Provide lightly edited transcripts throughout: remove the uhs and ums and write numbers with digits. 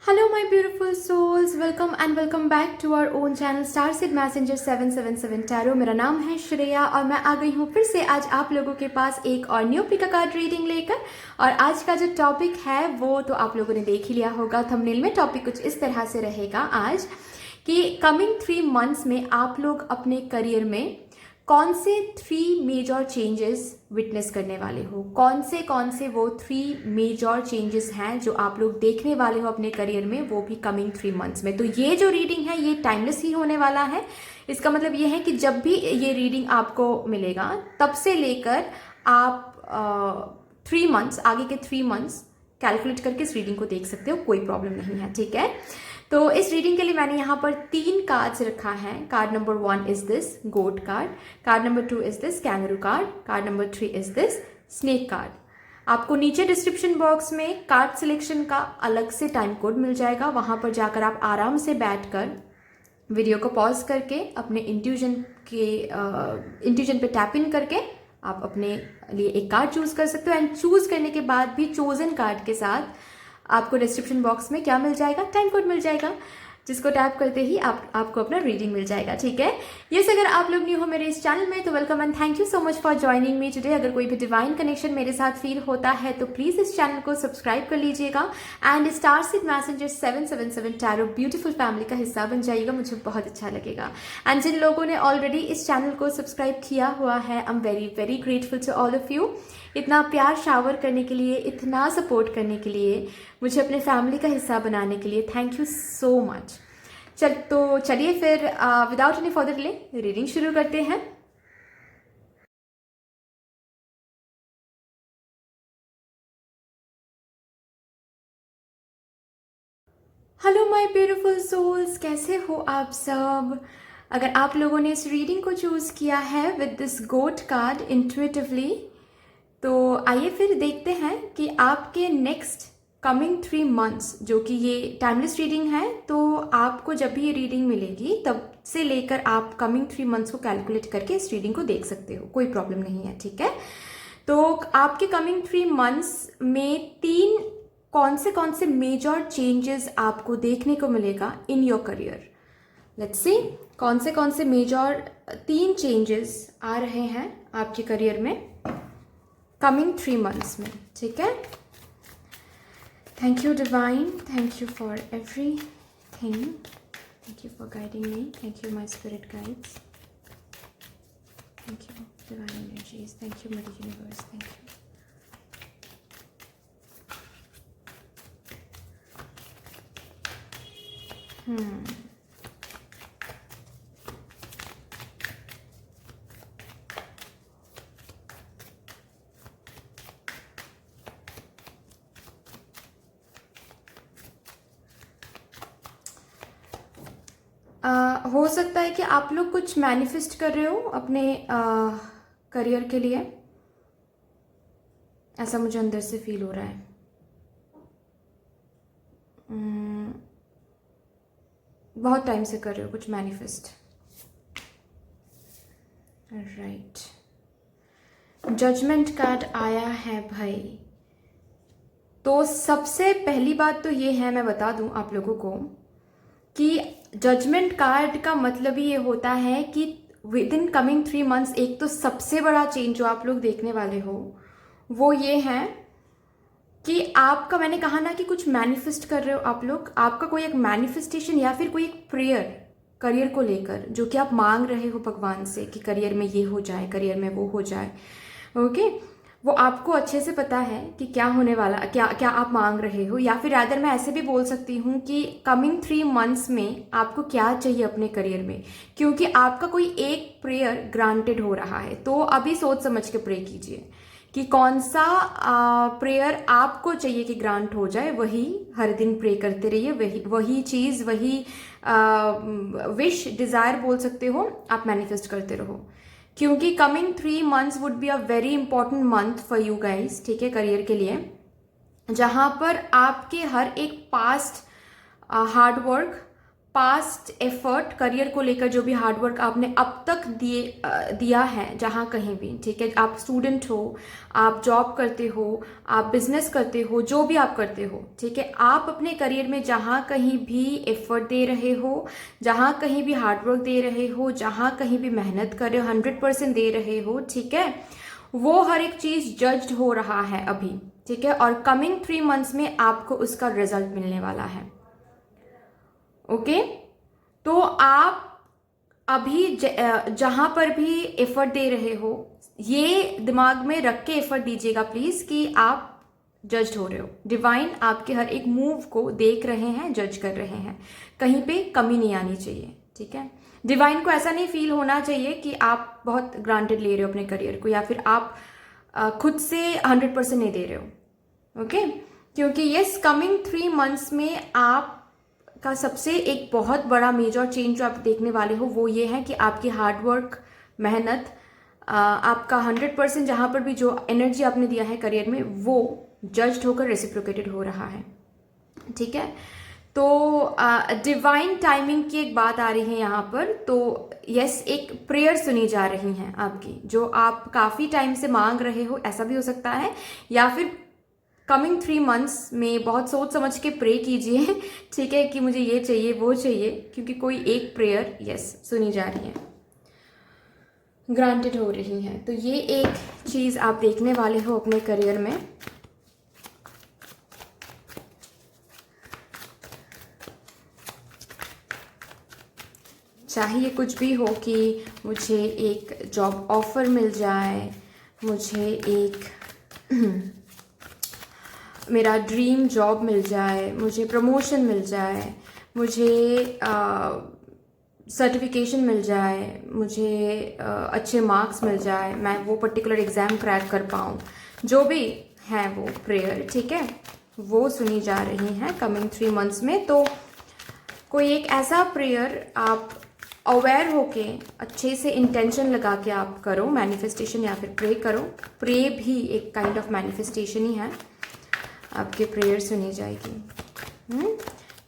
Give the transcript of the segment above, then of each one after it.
Hello, my beautiful souls. Welcome back to our own channel Starseed Messenger 777 Tarot. मेरा नाम है श्रेया और मैं आ गई हूँ फिर से आज आप लोगों के पास एक और न्यू पिका कार्ड रीडिंग लेकर। और आज का जो टॉपिक है वो तो आप लोगों ने देख ही लिया होगा थंबनेल में। टॉपिक कुछ इस तरह से रहेगा आज कि कमिंग 3 मंथ्स में आप लोग अपने करियर में कौन से 3 मेजर चेंजेस विटनेस करने वाले हो। कौन से वो 3 मेजर चेंजेस हैं जो आप लोग देखने वाले हो अपने करियर में, वो भी कमिंग 3 मंथ्स में। तो ये जो रीडिंग है ये टाइमलेस ही होने वाला है। इसका मतलब ये है कि जब भी ये रीडिंग आपको मिलेगा तब से लेकर आप 3 मंथ्स, आगे के 3 मंथ्स कैलकुलेट करके इस रीडिंग को देख सकते हो, कोई प्रॉब्लम नहीं है, ठीक है। तो इस रीडिंग के लिए मैंने यहाँ पर 3 कार्ड्स रखा है। Card number 1 is this goat card, card number 2 is this kangaroo card, card number 3 is this snake card. आपको नीचे डिस्क्रिप्शन बॉक्स में कार्ड सिलेक्शन का अलग से टाइम कोड मिल जाएगा, वहाँ पर जाकर आप आराम से बैठकर वीडियो को पॉज करके अपने इंट्यूजन पे टैप इन करके आप अपने लिए एक कार्ड चूज कर सकते हो। एंड चूज करने के बाद भी चोजन कार्ड के साथ आपको डिस्क्रिप्शन बॉक्स में क्या मिल जाएगा, टाइम कोड मिल जाएगा, जिसको टैप करते ही आपको अपना रीडिंग मिल जाएगा, ठीक है। यस, अगर आप लोग न्यू हो मेरे इस चैनल में तो welcome and thank you so much for joining me today. अगर कोई भी डिवाइन कनेक्शन मेरे साथ फील होता है तो प्लीज इस चैनल को सब्सक्राइब कर लीजिएगा and starseed messenger 777 tarot beautiful family का हिस्सा बन जाइएगा, मुझे बहुत अच्छा लगेगा। एंड जिन लोगों ने ऑलरेडी इस चैनल को सब्सक्राइब किया हुआ है, I am very very grateful to all of you. इतना प्यार शावर करने के लिए, इतना सपोर्ट करने के लिए, मुझे अपने फैमिली का हिस्सा बनाने के लिए थैंक यू सो मच। चलिए फिर without any further delay reading शुरू करते हैं। हेलो माय ब्यूटीफुल सोल्स, कैसे हो आप सब। अगर आप लोगों ने इस रीडिंग को चूज किया है with this goat card intuitively, तो आइए फिर देखते हैं कि आपके नेक्स्ट कमिंग 3 मंथ्स, जो कि ये टाइमलेस रीडिंग है, तो आपको जब भी ये रीडिंग मिलेगी तब से लेकर आप कमिंग 3 मंथ्स को कैलकुलेट करके इस रीडिंग को देख सकते हो, कोई प्रॉब्लम नहीं है, ठीक है। तो आपके कमिंग 3 मंथ्स में कौन से मेजर चेंजेस आपको देखने को मिलेगा इन योर करियर। लेट्स सी कौन से मेजर 3 चेंजेस आ रहे हैं आपके करियर में कमिंग 3 मंथ्स में, ठीक है। Thank you divine, thank you for everything, thank you for guiding me, thank you my spirit guides, thank you divine energies, thank you mother universe, thank you. हो सकता है कि आप लोग कुछ मैनिफेस्ट कर रहे हो अपने करियर के लिए, ऐसा मुझे अंदर से फील हो रहा है। बहुत टाइम से कर रहे हो कुछ मैनिफेस्ट, राइट। जजमेंट कार्ड आया है भाई। तो सबसे पहली बात तो ये है, मैं बता दूं आप लोगों को कि जजमेंट कार्ड का मतलब ही ये होता है कि विद इन कमिंग 3 मंथ्स एक तो सबसे बड़ा चेंज जो आप लोग देखने वाले हो वो ये है कि आपका, मैंने कहा ना कि कुछ मैनिफेस्ट कर रहे हो आप लोग, आपका कोई एक मैनिफेस्टेशन या फिर कोई एक प्रेयर करियर को लेकर जो कि आप मांग रहे हो भगवान से कि करियर में ये हो जाए, करियर में वो हो जाए, ओके। वो आपको अच्छे से पता है कि क्या होने वाला, क्या आप मांग रहे हो। या फिर रादर मैं ऐसे भी बोल सकती हूँ कि कमिंग 3 मंथ्स में आपको क्या चाहिए अपने करियर में, क्योंकि आपका कोई एक प्रेयर ग्रांटेड हो रहा है। तो अभी सोच समझ के प्रे कीजिए कि कौन सा प्रेयर आपको चाहिए कि ग्रांट हो जाए, वही हर दिन प्रे करते रहिए, वही चीज़, वही विश, डिज़ायर बोल सकते हो, आप मैनिफेस्ट करते रहो, क्योंकि coming 3 months would be a very important month for you guys, ठीक है, करियर के लिए, जहाँ पर आपके हर एक past hard work, past effort career को लेकर, जो भी हार्डवर्क आपने अब तक दिया है जहाँ कहीं भी, ठीक है, आप स्टूडेंट हो, आप जॉब करते हो, आप बिजनेस करते हो, जो भी आप करते हो, ठीक है, आप अपने करियर में जहाँ कहीं भी एफर्ट दे रहे हो, जहाँ कहीं भी हार्डवर्क दे रहे हो, जहाँ कहीं भी मेहनत कर रहे हो, 100% दे रहे हो, ठीक है, वो हर एक चीज़ जज्ड हो रहा है अभी, ठीक है, और कमिंग 3 मंथ्स में आपको उसका रिजल्ट मिलने वाला है। ओके, तो आप अभी जहां पर भी एफर्ट दे रहे हो, ये दिमाग में रख के एफर्ट दीजिएगा प्लीज कि आप जज्ड हो रहे हो। डिवाइन आपके हर एक मूव को देख रहे हैं, जज कर रहे हैं, कहीं पे कमी नहीं आनी चाहिए, ठीक है। डिवाइन को ऐसा नहीं फील होना चाहिए कि आप बहुत ग्रांटेड ले रहे हो अपने करियर को, या फिर आप खुद से 100% नहीं दे रहे हो। ओके, क्योंकि यस, कमिंग 3 मंथ्स में आप का सबसे एक बहुत बड़ा मेजर चेंज जो आप देखने वाले हो वो ये है कि आपकी हार्डवर्क, मेहनत, आपका 100% जहाँ पर भी जो एनर्जी आपने दिया है करियर में, वो जज्ड होकर रेसिप्रोकेटेड हो रहा है, ठीक है। तो डिवाइन टाइमिंग की एक बात आ रही है यहाँ पर। तो यस, एक प्रेयर सुनी जा रही है आपकी, जो आप काफ़ी टाइम से मांग रहे हो, ऐसा भी हो सकता है, या फिर कमिंग 3 मंथ्स में बहुत सोच समझ के प्रे कीजिए, ठीक है, कि मुझे ये चाहिए वो चाहिए, क्योंकि कोई एक प्रेयर यस सुनी जा रही है, ग्रांटेड हो रही है। तो ये एक चीज़ आप देखने वाले हो अपने करियर में। चाहिए कुछ भी हो, कि मुझे एक जॉब ऑफर मिल जाए, मुझे एक मेरा ड्रीम जॉब मिल जाए, मुझे प्रमोशन मिल जाए, मुझे सर्टिफिकेशन मिल जाए, मुझे अच्छे मार्क्स मिल जाए, मैं वो पर्टिकुलर एग्ज़ाम क्रैक कर पाऊँ, जो भी है वो प्रेयर, ठीक है, वो सुनी जा रही हैं कमिंग 3 मंथ्स में। तो कोई एक ऐसा प्रेयर आप अवेयर होके अच्छे से इंटेंशन लगा के आप करो, मैनिफेस्टेशन या फिर प्रे करो। प्रे भी एक काइंड ऑफ मैनिफेस्टेशन ही है, आपके प्रेयर सुनी जाएगी।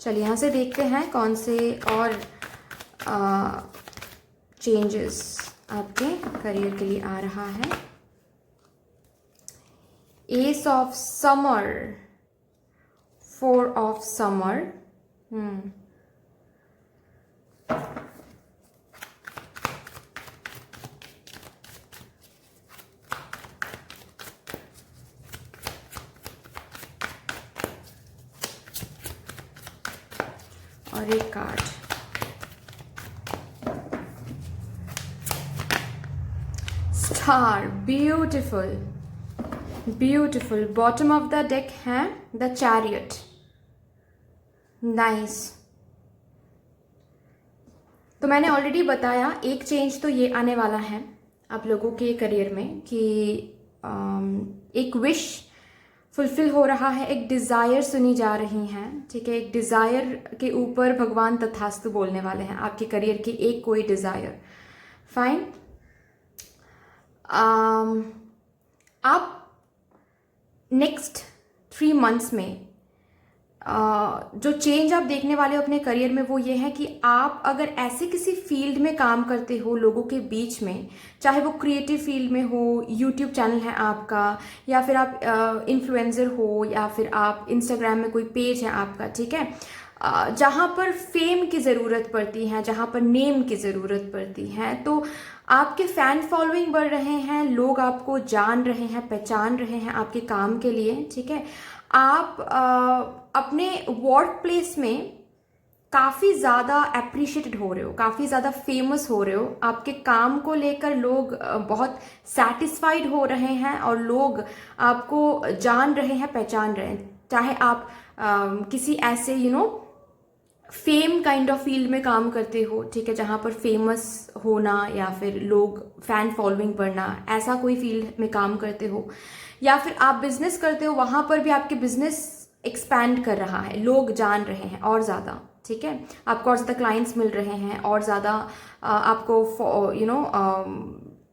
चलिए यहाँ से देखते हैं कौन से और चेंजेस आपके करियर के लिए आ रहा है। S of summer, 4 of summer, और एक card star, beautiful beautiful. Bottom of the deck है द चैरियट, नाइस। तो मैंने ऑलरेडी बताया एक चेंज तो ये आने वाला है आप लोगों के करियर में कि एक विश फुलफिल हो रहा है, एक डिज़ायर सुनी जा रही हैं, ठीक है। एक डिज़ायर के ऊपर भगवान तथास्तु बोलने वाले हैं, आपके करियर की एक कोई डिज़ायर। फाइन, आप नेक्स्ट 3 मंथ्स में जो चेंज आप देखने वाले हो अपने करियर में वो ये है कि आप अगर ऐसे किसी फील्ड में काम करते हो लोगों के बीच में, चाहे वो क्रिएटिव फील्ड में हो, यूट्यूब चैनल है आपका, या फिर आप इन्फ्लुएंसर हो, या फिर आप इंस्टाग्राम में कोई पेज है आपका, ठीक है, जहाँ पर फेम की ज़रूरत पड़ती है, जहाँ पर नेम की ज़रूरत पड़ती है, तो आपके फ़ैन फॉलोइंग बढ़ रहे हैं, लोग आपको जान रहे हैं, पहचान रहे हैं आपके काम के लिए, ठीक है। आप अपने वर्क प्लेस में काफ़ी ज़्यादा अप्रिशिएटेड हो रहे हो, काफ़ी ज़्यादा फेमस हो रहे हो, आपके काम को लेकर लोग बहुत सेटिस्फाइड हो रहे हैं और लोग आपको जान रहे हैं, पहचान रहे हैं। चाहे आप किसी ऐसे फेम काइंड ऑफ फील्ड में काम करते हो, ठीक है, जहाँ पर फेमस होना या फिर लोग फैन फॉलोइंग बढ़ना, ऐसा कोई फील्ड में काम करते हो, या फिर आप बिजनेस करते हो, वहाँ पर भी आपके बिजनेस एक्सपैंड कर रहा है, लोग जान रहे हैं और ज़्यादा, ठीक है, आपको और ज़्यादा क्लाइंट्स मिल रहे हैं, और ज़्यादा आपको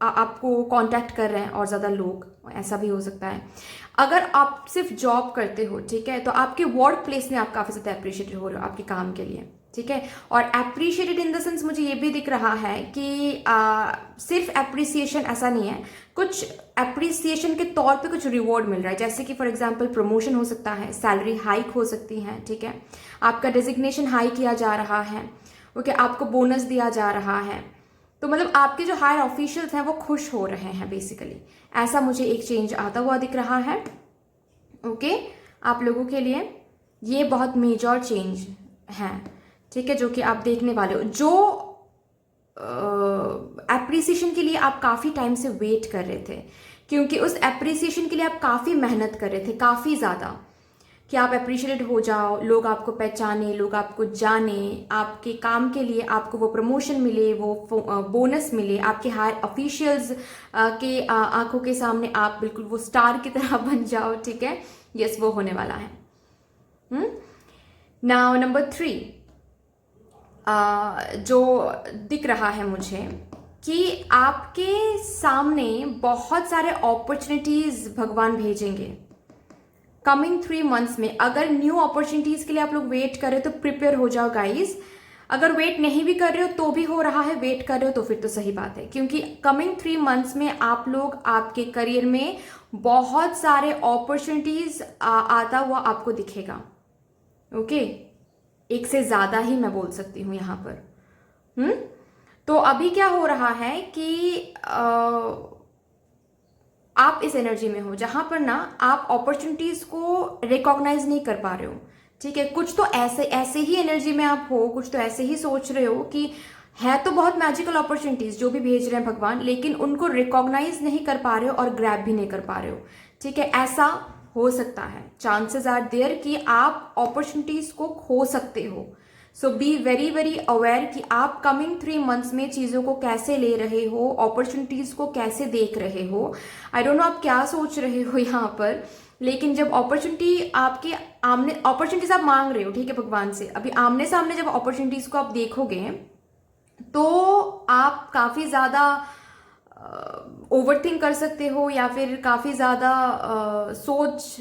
आपको कांटेक्ट कर रहे हैं और ज़्यादा लोग, ऐसा भी हो सकता है। अगर आप सिर्फ जॉब करते हो, ठीक है, तो आपके वर्क प्लेस में आप काफ़ी ज़्यादा अप्रिशिएटेड हो रहे हो आपके काम के लिए, ठीक है। और अप्रिशिएटेड इन द सेंस मुझे ये भी दिख रहा है कि सिर्फ अप्रिसिएशन ऐसा नहीं है, कुछ अप्रिसिएशन के तौर पे कुछ रिवॉर्ड मिल रहा है, जैसे कि फॉर एग्जांपल प्रमोशन हो सकता है, सैलरी हाइक हो सकती है, ठीक है, आपका डेजिग्नेशन हाई किया जा रहा है, ओके, आपको बोनस दिया जा रहा है। तो मतलब आपके जो हायर ऑफिशियल्स हैं वो खुश हो रहे हैं बेसिकली, ऐसा मुझे एक चेंज आता हुआ दिख रहा है, ओके। आप लोगों के लिए ये बहुत मेजर चेंज है, ठीक है, जो कि आप देखने वाले हो। जो एप्रिसिएशन के लिए आप काफ़ी टाइम से वेट कर रहे थे, क्योंकि उस एप्रिसिएशन के लिए आप काफ़ी मेहनत कर रहे थे, काफ़ी ज़्यादा, कि आप अप्रिशिएटेड हो जाओ, लोग आपको पहचाने, लोग आपको जाने, आपके काम के लिए आपको वो प्रमोशन मिले, वो बोनस मिले, आपके हायर ऑफिशियल्स के आंखों के सामने आप बिल्कुल वो स्टार की तरह बन जाओ, ठीक है। यस, वो होने वाला है। नाउ नंबर 3 जो दिख रहा है मुझे कि आपके सामने बहुत सारे अपॉर्चुनिटीज भगवान भेजेंगे कमिंग 3 मंथ्स में। अगर न्यू अपॉर्चुनिटीज के लिए आप लोग वेट कर रहे हो तो प्रिपेयर हो जाओ गाइज। अगर वेट नहीं भी कर रहे हो तो भी हो रहा है, वेट कर रहे हो तो फिर तो सही बात है, क्योंकि कमिंग 3 मंथ्स में आप लोग आपके करियर में बहुत सारे अपॉर्चुनिटीज आता हुआ आपको दिखेगा, ओके। एक से ज्यादा ही मैं बोल सकती हूँ यहाँ पर। तो अभी क्या हो रहा है कि आप इस एनर्जी में हो जहां पर ना आप अपॉर्चुनिटीज को रिकॉग्नाइज नहीं कर पा रहे हो, ठीक है। कुछ तो ऐसे ही एनर्जी में आप हो, कुछ तो ऐसे ही सोच रहे हो कि है तो बहुत मैजिकल अपॉर्चुनिटीज जो भी भेज रहे हैं भगवान, लेकिन उनको रिकॉग्नाइज नहीं कर पा रहे हो और ग्रैब भी नहीं कर पा रहे हो, ठीक है। ऐसा हो सकता है, चांसेस आर देयर कि आप अपॉर्चुनिटीज को खो सकते हो। सो बी वेरी वेरी अवेयर कि आप कमिंग 3 मंथ्स में चीजों को कैसे ले रहे हो, अपॉर्चुनिटीज को कैसे देख रहे हो। आई डोंट नो आप क्या सोच रहे हो यहाँ पर, लेकिन जब अपॉर्चुनिटी आपके आमने, अपॉर्चुनिटीज आप मांग रहे हो, ठीक है, भगवान से, अभी आमने सामने जब अपॉर्चुनिटीज को आप देखोगे तो आप काफी ज्यादा ओवरथिंक कर सकते हो, या फिर काफी ज्यादा सोच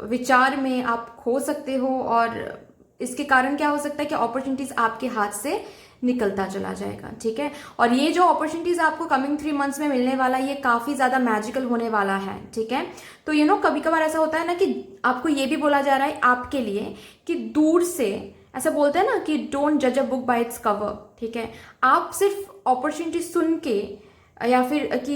विचार में आप खो सकते हो, और इसके कारण क्या हो सकता है कि अपॉर्चुनिटीज आपके हाथ से निकलता चला जाएगा, ठीक है। और ये जो अपॉर्चुनिटीज आपको कमिंग 3 मंथ्स में मिलने वाला है, ये काफी ज्यादा मैजिकल होने वाला है, ठीक है। तो कभी कभार ऐसा होता है ना कि आपको ये भी बोला जा रहा है आपके लिए कि दूर से, ऐसा बोलते हैं ना कि डोंट जज a book by its cover, ठीक है। आप सिर्फ अपॉर्चुनिटी सुन के या फिर कि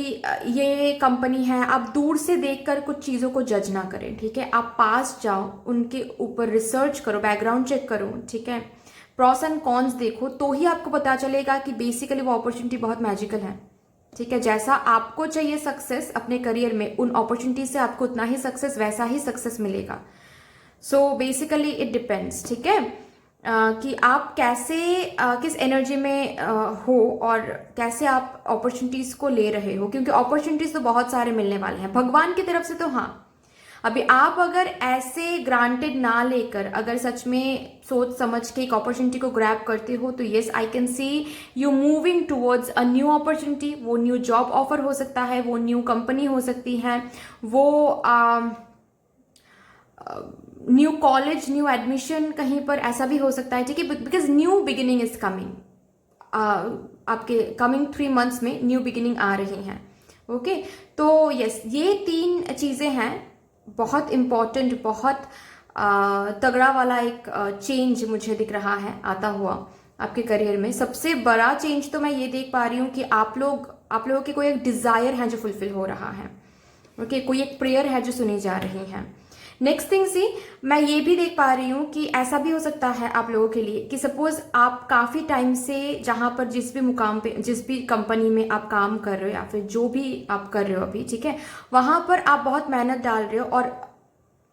ये कंपनी है, आप दूर से देखकर कुछ चीज़ों को जज ना करें, ठीक है। आप पास जाओ, उनके ऊपर रिसर्च करो, बैकग्राउंड चेक करो, ठीक है, प्रॉस एंड कॉन्स देखो, तो ही आपको पता चलेगा कि बेसिकली वो अपॉर्चुनिटी बहुत मैजिकल है, ठीक है। जैसा आपको चाहिए सक्सेस अपने करियर में, उन अपॉर्चुनिटी से आपको उतना ही सक्सेस, वैसा ही सक्सेस मिलेगा। सो बेसिकली इट डिपेंड्स, ठीक है, कि आप कैसे किस एनर्जी में हो और कैसे आप अपॉर्चुनिटीज को ले रहे हो, क्योंकि अपॉर्चुनिटीज तो बहुत सारे मिलने वाले हैं भगवान की तरफ से। तो हाँ, अभी आप अगर ऐसे ग्रांटेड ना लेकर अगर सच में सोच समझ के एक अपॉर्चुनिटी को ग्रैब करते हो, तो yes, I can see you moving towards a new opportunity. वो न्यू जॉब ऑफर हो सकता है, वो न्यू कंपनी हो सकती है, वो न्यू कॉलेज, न्यू एडमिशन कहीं पर, ऐसा भी हो सकता है, ठीक है, because new beginning is coming. आपके कमिंग 3 मंथ्स में न्यू बिगिनिंग आ रही हैं, ओके। तो यस, ये 3 चीजें हैं, बहुत इंपॉर्टेंट, बहुत तगड़ा वाला एक चेंज मुझे दिख रहा है आता हुआ आपके करियर में। सबसे बड़ा चेंज तो मैं ये देख पा रही हूँ कि आप लोगों की कोई एक डिजायर है जो फुलफिल हो रहा है, ओके, कोई एक प्रेयर है जो सुनी जा रही है। नेक्स्ट थिंग सी, मैं ये भी देख पा रही हूँ कि ऐसा भी हो सकता है आप लोगों के लिए कि सपोज आप काफी टाइम से जहां पर जिस भी मुकाम पे, जिस भी कंपनी में आप काम कर रहे हो, या फिर जो भी आप कर रहे हो अभी, ठीक है, वहां पर आप बहुत मेहनत डाल रहे हो और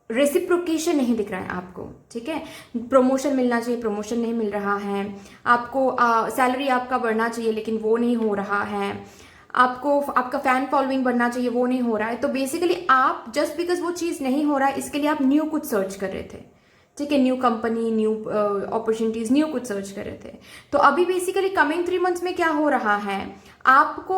रेसिप्रोकेशन नहीं दिख रहा है आपको, ठीक है। प्रमोशन मिलना चाहिए, प्रमोशन नहीं मिल रहा है आपको, सैलरी आपका बढ़ना चाहिए लेकिन वो नहीं हो रहा है आपको, आपका फैन फॉलोइंग बढ़ना चाहिए, वो नहीं हो रहा है। तो बेसिकली आप जस्ट बिकॉज वो चीज नहीं हो रहा है, इसके लिए आप न्यू कुछ सर्च कर रहे थे, ठीक है, new company, new opportunities, new कुछ सर्च कर रहे थे। तो अभी बेसिकली कमिंग 3 मंथ्स में क्या हो रहा है, आपको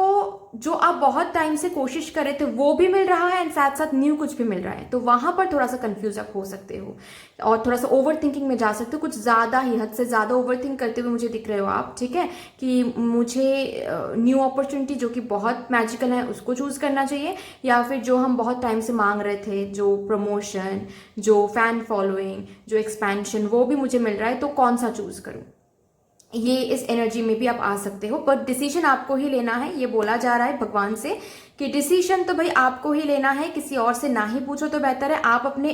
जो आप बहुत टाइम से कोशिश कर रहे थे वो भी मिल रहा है एंड साथ साथ न्यू कुछ भी मिल रहा है, तो वहां पर थोड़ा सा कंफ्यूज आप हो सकते हो और थोड़ा सा ओवर थिंकिंग में जा सकते हो, कुछ ज़्यादा ही हद से ज़्यादा ओवर थिंक करते हुए मुझे दिख रहे हो आप, ठीक है, कि मुझे न्यू अपॉर्चुनिटी जो कि बहुत मैजिकल है उसको चूज़ करना चाहिए, या फिर जो हम बहुत टाइम से मांग रहे थे, जो प्रमोशन, जो फैन फॉलोइंग, जो एक्सपेंशन, वो भी मुझे मिल रहा है, तो कौन सा चूज़ करूँ। ये इस एनर्जी में भी आप आ सकते हो, पर डिसीजन आपको ही लेना है। ये बोला जा रहा है भगवान से कि डिसीजन तो भाई आपको ही लेना है, किसी और से ना ही पूछो तो बेहतर है। आप अपने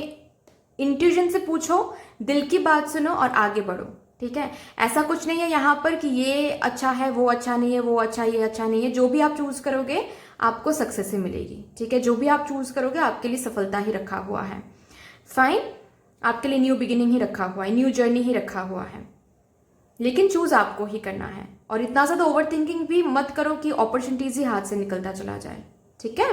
इंट्यूजन से पूछो, दिल की बात सुनो और आगे बढ़ो, ठीक है। ऐसा कुछ नहीं है यहाँ पर कि ये अच्छा है वो अच्छा नहीं है, वो अच्छा ये अच्छा नहीं है। जो भी आप चूज करोगे आपको सक्सेस ही मिलेगी, ठीक है। जो भी आप चूज करोगे आपके लिए सफलता ही रखा हुआ है। फाइन, आपके लिए न्यू बिगिनिंग ही रखा हुआ है, न्यू जर्नी ही रखा हुआ है, लेकिन चूज आपको ही करना है। और इतना ज्यादा ओवर थिंकिंग भी मत करो कि अपॉर्चुनिटीज ही हाथ से निकलता चला जाए, ठीक है।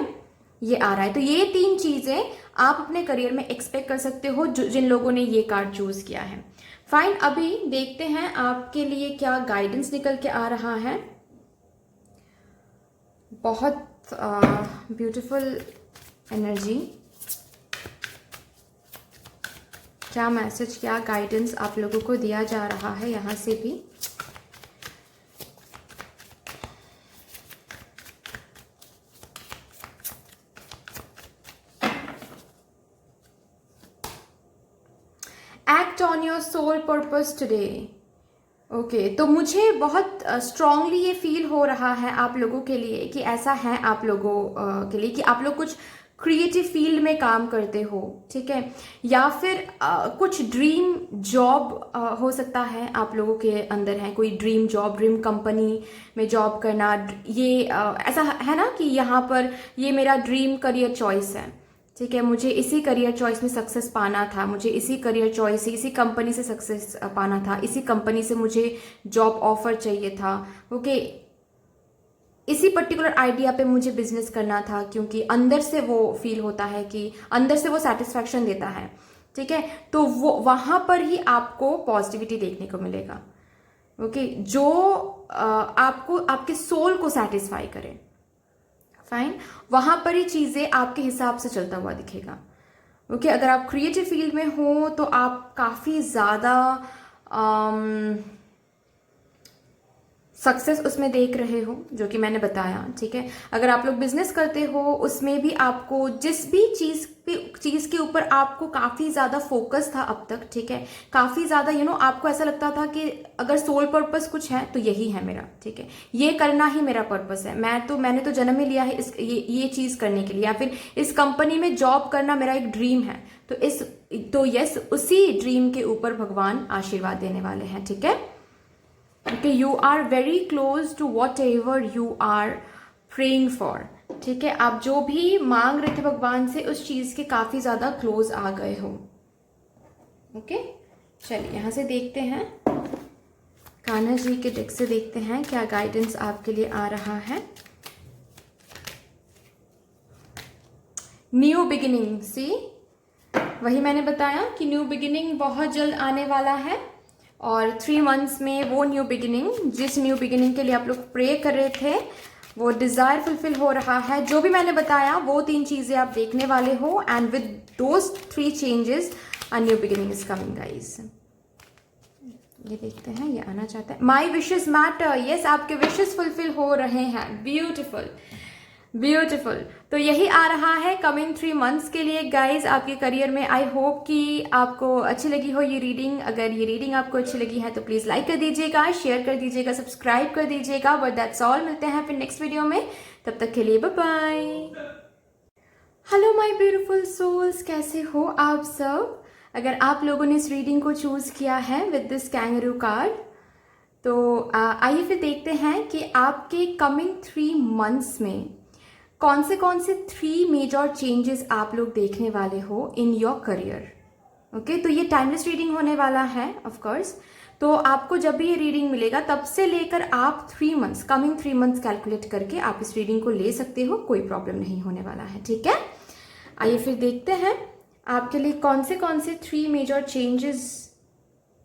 ये आ रहा है, तो ये 3 चीजें आप अपने करियर में एक्सपेक्ट कर सकते हो जिन लोगों ने ये कार्ड चूज किया है। फाइन, अभी देखते हैं आपके लिए क्या गाइडेंस निकल के आ रहा है। बहुत ब्यूटीफुल एनर्जी, क्या मैसेज, क्या गाइडेंस आप लोगों को दिया जा रहा है यहाँ से भी। Act on your soul purpose today. Okay, तो मुझे बहुत स्ट्रांगली ये फील हो रहा है आप लोगों के लिए कि ऐसा है आप लोगों के लिए कि आप लोग कुछ क्रिएटिव फील्ड में काम करते हो, ठीक है, या फिर कुछ ड्रीम जॉब हो सकता है आप लोगों के अंदर है, कोई ड्रीम जॉब, ड्रीम कंपनी में जॉब करना। ये ऐसा है ना कि यहाँ पर ये मेरा ड्रीम करियर चॉइस है, ठीक है, मुझे इसी करियर चॉइस में सक्सेस पाना था, मुझे इसी करियर चॉइस से, इसी कंपनी से सक्सेस पाना था, इसी कंपनी से मुझे जॉब ऑफर चाहिए था, ओके, इसी पर्टिकुलर आइडिया पे मुझे बिजनेस करना था, क्योंकि अंदर से वो फील होता है कि अंदर से वो सेटिस्फैक्शन देता है, ठीक है। तो वो वहां पर ही आपको पॉजिटिविटी देखने को मिलेगा, ओके, जो आपको आपके सोल को सेटिस्फाई करे। फाइन, वहां पर ही चीजें आपके हिसाब से चलता हुआ दिखेगा, ओके। अगर आप क्रिएटिव फील्ड में हो तो आप काफी ज्यादा सक्सेस उसमें देख रहे हो, जो कि मैंने बताया, ठीक है। अगर आप लोग बिजनेस करते हो उसमें भी आपको जिस भी चीज के ऊपर आपको काफी ज्यादा फोकस था अब तक, ठीक है, काफी ज्यादा आपको ऐसा लगता था कि अगर सोल पर्पस कुछ है तो यही है मेरा, ठीक है, ये करना ही मेरा पर्पस है, मैंने तो जन्म ही लिया है ये चीज करने के लिए, या फिर इस कंपनी में जॉब करना मेरा एक ड्रीम है, तो यस, उसी ड्रीम के ऊपर भगवान आशीर्वाद देने वाले हैं, ठीक है। Okay, you are very close to whatever you are praying for, ठीक है। आप जो भी मांग रहे थे भगवान से उस चीज के काफी ज्यादा क्लोज आ गए हो, ओके। चलिए यहाँ से देखते हैं, कान्हा जी के डेक से देखते हैं क्या गाइडेंस आपके लिए आ रहा है। न्यू बिगिनिंग, सी, वही मैंने बताया कि न्यू बिगिनिंग बहुत जल्द आने वाला है, और 3 मंथ्स में वो न्यू बिगिनिंग, जिस न्यू बिगिनिंग के लिए आप लोग प्रे कर रहे थे, वो डिजायर फुलफिल हो रहा है। जो भी मैंने बताया वो 3 चीजें आप देखने वाले हो, and with those 3 changes a new beginning is coming guys. ये देखते हैं, ये आना चाहता है। माई विशेस मैटर, यस, आपके विशेस फुलफिल हो रहे हैं। Beautiful, beautiful. तो यही आ रहा है कमिंग 3 मंथ्स के लिए गाइज आपके करियर में। आई होप कि आपको अच्छी लगी हो ये रीडिंग। अगर ये रीडिंग आपको अच्छी लगी है तो प्लीज लाइक कर दीजिएगा, शेयर कर दीजिएगा, सब्सक्राइब कर दीजिएगा। बट दैट्स ऑल, मिलते हैं फिर नेक्स्ट वीडियो में, तब तक के लिए bye bye. Hello my beautiful souls, कैसे हो आप सब। अगर आप लोगों ने इस रीडिंग को चूज किया है विद दिस कैंगरू कार्ड, तो आइए फिर देखते हैं कि आपके कमिंग 3 मंथ्स में कौन से 3 मेजर चेंजेस आप लोग देखने वाले हो इन योर करियर, ओके। तो ये टाइमलेस रीडिंग होने वाला है ऑफ कोर्स। तो आपको जब भी ये रीडिंग मिलेगा तब से लेकर आप 3 मंथ्स, कमिंग 3 मंथ्स कैलकुलेट करके आप इस रीडिंग को ले सकते हो, कोई प्रॉब्लम नहीं होने वाला है, ठीक है। आइए फिर देखते हैं आपके लिए कौन से 3 मेजर चेंजेस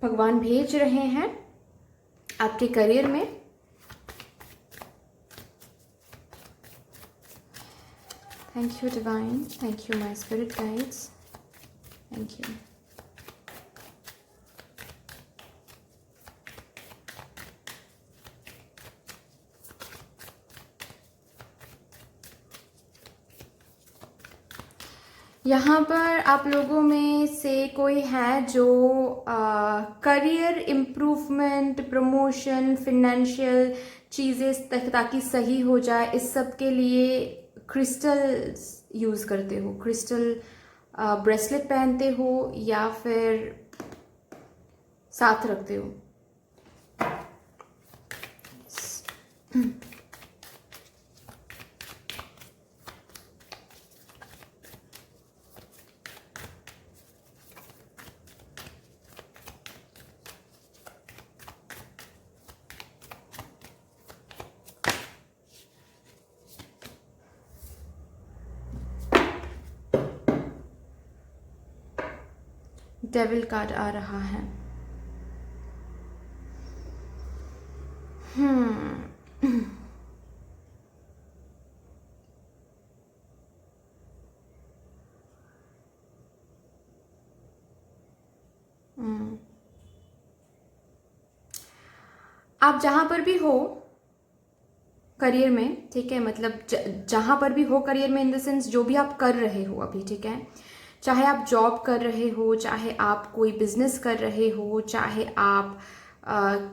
भगवान भेज रहे हैं आपके करियर में। Thank you, Divine. Thank you, my spirit guides. Thank you. यहाँ पर आप लोगों में से कोई है जो करियर इम्प्रूवमेंट, प्रमोशन, फिनेंशियल चीज़ें ताकि सही हो जाए, इस सब के लिए क्रिस्टल यूज़ करते हो, क्रिस्टल ब्रेसलेट पहनते हो या फिर साथ रखते हो। डेविल कार्ड आ रहा है। आप जहाँ पर भी हो करियर में, ठीक है, मतलब जहाँ पर भी हो करियर में, इन द सेंस जो भी आप कर रहे हो अभी, ठीक है, चाहे आप जॉब कर रहे हो, चाहे आप कोई बिजनेस कर रहे हो, चाहे आप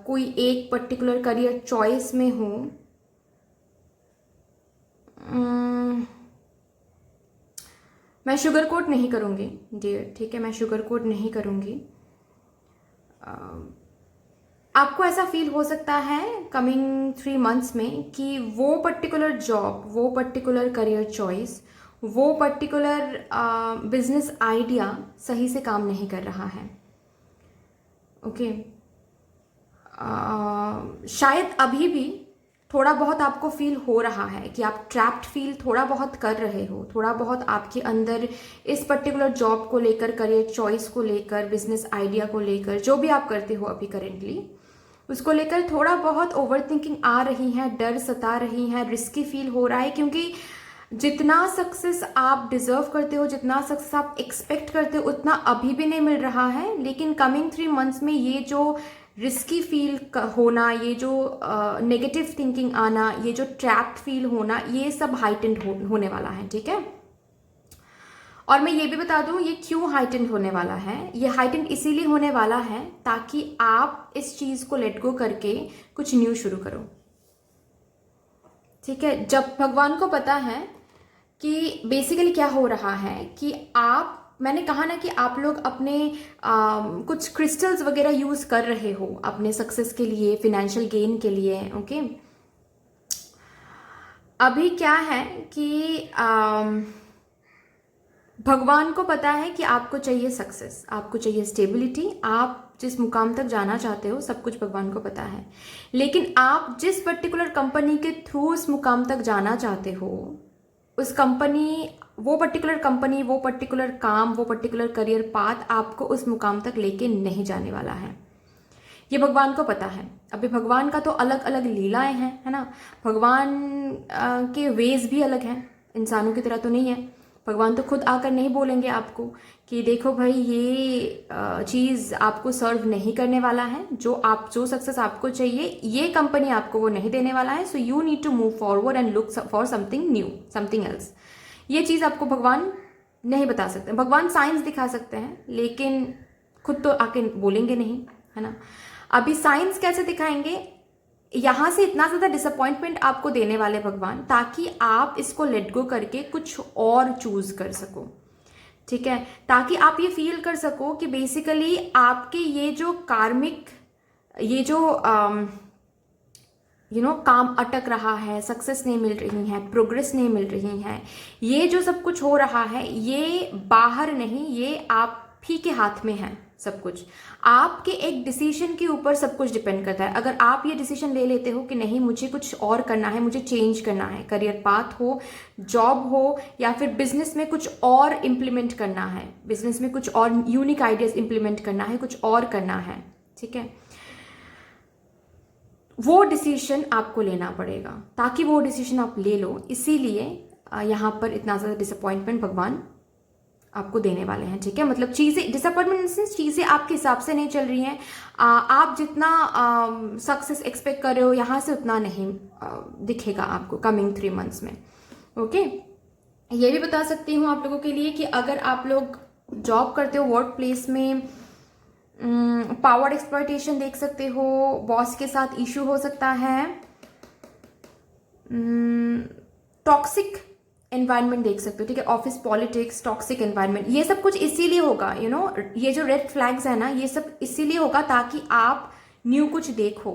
कोई एक पर्टिकुलर करियर चॉइस में हो, मैं शुगर कोट नहीं करूँगी डियर, ठीक है, मैं शुगर कोट नहीं करूँगी। आपको ऐसा फील हो सकता है कमिंग 3 मंथ्स में कि वो पर्टिकुलर जॉब, वो पर्टिकुलर करियर चॉइस, वो पर्टिकुलर बिजनेस आइडिया सही से काम नहीं कर रहा है। ओके, शायद अभी भी थोड़ा बहुत आपको फील हो रहा है कि आप ट्रैप्ड फील थोड़ा बहुत कर रहे हो, थोड़ा बहुत आपके अंदर इस पर्टिकुलर जॉब को लेकर, करियर चॉइस को लेकर, बिजनेस आइडिया को लेकर, जो भी आप करते हो अभी करेंटली, उसको लेकर थोड़ा बहुत ओवर थिंकिंग आ रही है, डर सता रही है, रिस्की फील हो रहा है, क्योंकि जितना सक्सेस आप डिजर्व करते हो, जितना सक्सेस आप एक्सपेक्ट करते हो, उतना अभी भी नहीं मिल रहा है। लेकिन कमिंग 3 मंथ्स में ये जो रिस्की फील होना, ये जो नेगेटिव थिंकिंग आना, ये जो ट्रैप्ड फील होना, ये सब हाइटेंड होने वाला है, ठीक है। और मैं ये भी बता दूं ये क्यों हाइटेंड होने वाला है। ये हाइटेंड इसीलिए होने वाला है ताकि आप इस चीज को लेट गो करके कुछ न्यू शुरू करो, ठीक है। जब भगवान को पता है कि बेसिकली क्या हो रहा है कि आप, मैंने कहा ना कि आप लोग अपने कुछ क्रिस्टल्स वगैरह यूज कर रहे हो अपने सक्सेस के लिए, फिनेंशियल गेन के लिए, ओके। अभी क्या है कि भगवान को पता है कि आपको चाहिए सक्सेस, आपको चाहिए स्टेबिलिटी, आप जिस मुकाम तक जाना चाहते हो, सब कुछ भगवान को पता है। लेकिन आप जिस पर्टिकुलर कंपनी के थ्रू उस मुकाम तक जाना चाहते हो, उस कंपनी, वो पर्टिकुलर कंपनी, वो पर्टिकुलर काम, वो पर्टिकुलर करियर पाथ आपको उस मुकाम तक लेके नहीं जाने वाला है। ये भगवान को पता है। अभी भगवान का तो अलग अलग लीलाएं हैं, है ना। भगवान के वेज भी अलग हैं, इंसानों की तरह तो नहीं है। भगवान तो खुद आकर नहीं बोलेंगे आपको कि देखो भाई ये चीज़ आपको सर्व नहीं करने वाला है, जो सक्सेस आपको चाहिए ये कंपनी आपको वो नहीं देने वाला है, so you need to move forward and look for something new, something else. ये चीज़ आपको भगवान नहीं बता सकते। भगवान साइंस दिखा सकते हैं लेकिन खुद तो आके बोलेंगे नहीं, है ना। अभी साइंस कैसे दिखाएंगे, यहाँ से इतना ज़्यादा डिसअपॉइंटमेंट आपको देने वाले भगवान ताकि आप इसको लेट गो करके कुछ और चूज कर सको, ठीक है। ताकि आप ये फील कर सको कि बेसिकली आपके ये जो कार्मिक, ये जो काम अटक रहा है, सक्सेस नहीं मिल रही है, प्रोग्रेस नहीं मिल रही है, ये जो सब कुछ हो रहा है ये बाहर नहीं, ये आप ही के हाथ में है सब कुछ। आपके एक डिसीजन के ऊपर सब कुछ डिपेंड करता है। अगर आप ये डिसीजन ले लेते हो कि नहीं मुझे कुछ और करना है, मुझे चेंज करना है, करियर पाथ हो, जॉब हो, या फिर बिजनेस में कुछ और इम्प्लीमेंट करना है, बिजनेस में कुछ और यूनिक आइडियाज इम्प्लीमेंट करना है, कुछ और करना है, ठीक है, वो डिसीजन आपको लेना पड़ेगा। ताकि वो डिसीजन आप ले लो, इसीलिए यहाँ पर इतना ज़्यादा डिसअपॉइंटमेंट भगवान आपको देने वाले हैं, ठीक है। मतलब चीज़ें डिसअपॉइंटमेंट इन सेंस चीज़ें आपके हिसाब से नहीं चल रही हैं। आप जितना सक्सेस एक्सपेक्ट कर रहे हो यहाँ से उतना नहीं दिखेगा आपको कमिंग 3 मंथ्स में, ओके। ये भी बता सकती हूँ आप लोगों के लिए कि अगर आप लोग जॉब करते हो, वर्क प्लेस में पावर एक्सप्लॉयटेशन देख सकते हो, बॉस के साथ इश्यू हो सकता है, टॉक्सिक एनवायरनमेंट देख सकते हो, ठीक है। ऑफिस पॉलिटिक्स, टॉक्सिक एनवायरनमेंट, ये सब कुछ इसीलिए होगा, ये जो रेड फ्लैग्स है ना, ये सब इसीलिए होगा ताकि आप न्यू कुछ देखो,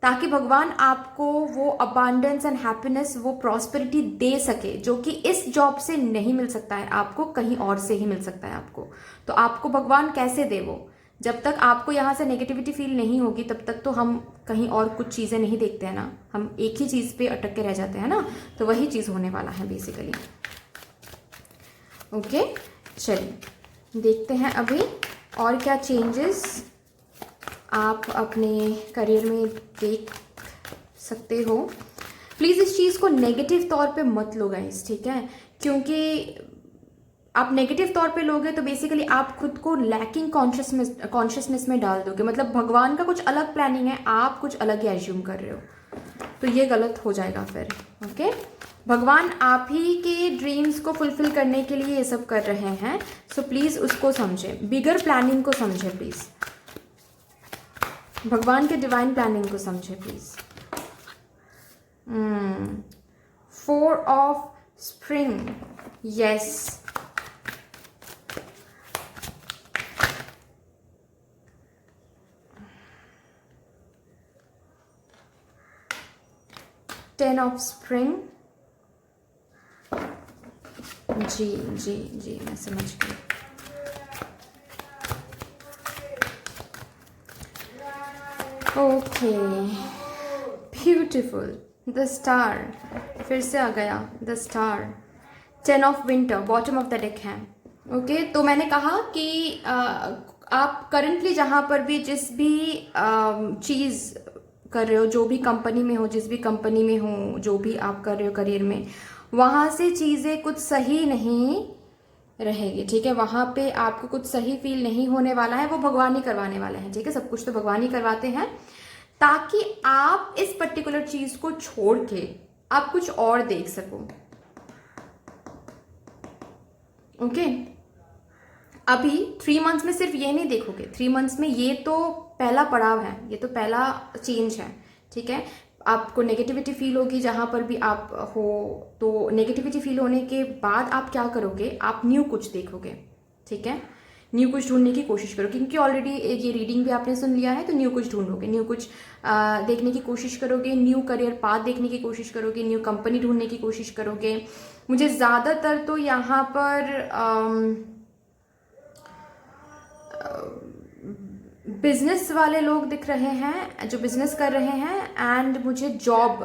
ताकि भगवान आपको वो अबांडेंस एंड हैप्पीनेस, वो प्रॉस्पेरिटी दे सके, जो कि इस जॉब से नहीं मिल सकता है आपको, कहीं और से ही मिल सकता है आपको। तो आपको भगवान कैसे दे वो? जब तक आपको यहाँ से नेगेटिविटी फील नहीं होगी तब तक तो हम कहीं और कुछ चीज़ें नहीं देखते हैं ना, हम एक ही चीज़ पे अटक के रह जाते हैं ना। तो वही चीज़ होने वाला है बेसिकली, ओके। चलिए देखते हैं अभी और क्या चेंजेस आप अपने करियर में देख सकते हो। प्लीज़ इस चीज़ को नेगेटिव तौर पे मत लो गाइस, ठीक है, क्योंकि आप नेगेटिव तौर पे लोगे तो बेसिकली आप खुद को लैकिंग कॉन्शियसनेस में डाल दोगे। मतलब भगवान का कुछ अलग प्लानिंग है, आप कुछ अलग ही एज्यूम कर रहे हो, तो ये गलत हो जाएगा फिर, ओके। भगवान आप ही के ड्रीम्स को फुलफिल करने के लिए ये सब कर रहे हैं, सो प्लीज़ उसको समझें, बिगर प्लानिंग को समझें प्लीज़, भगवान के डिवाइन प्लानिंग को समझें please. 4 of spring, yes, ten of spring, जी जी जी, मैं समझ गई। ओके, ब्यूटिफुल, द स्टार फिर से आ गया, the star, 10 of winter, bottom of the deck है, ओके। तो मैंने कहा कि आप करंटली जहाँ पर भी जिस भी चीज़ कर रहे हो, जो भी कंपनी में हो, जिस भी कंपनी में हो, जो भी आप कर रहे हो करियर में, वहाँ से चीज़ें कुछ सही नहीं रहेगी, ठीक है। वहाँ पे आपको कुछ सही फील नहीं होने वाला है, वो भगवान ही करवाने वाले हैं, ठीक है। सब कुछ तो भगवान ही करवाते हैं, ताकि आप इस पर्टिकुलर चीज़ को छोड़ के आप कुछ और देख सको, ओके। अभी 3 मंथ्स में सिर्फ ये नहीं देखोगे, 3 मंथ्स में ये तो पहला पड़ाव है, ये तो पहला चेंज है, ठीक है। आपको नेगेटिविटी फील होगी जहाँ पर भी आप हो, तो नेगेटिविटी फील होने के बाद आप क्या करोगे, आप न्यू कुछ देखोगे, ठीक है। न्यू कुछ ढूंढने की कोशिश करो, क्योंकि ऑलरेडी ये रीडिंग भी आपने सुन लिया है, तो न्यू कुछ ढूंढोगे, न्यू कुछ देखने की कोशिश करोगे, न्यू करियर पाथ देखने की कोशिश करोगे, न्यू कंपनी ढूंढने की कोशिश करोगे। मुझे ज़्यादातर तो यहाँ पर बिजनेस वाले लोग दिख रहे हैं, जो बिजनेस कर रहे हैं, एंड मुझे जॉब,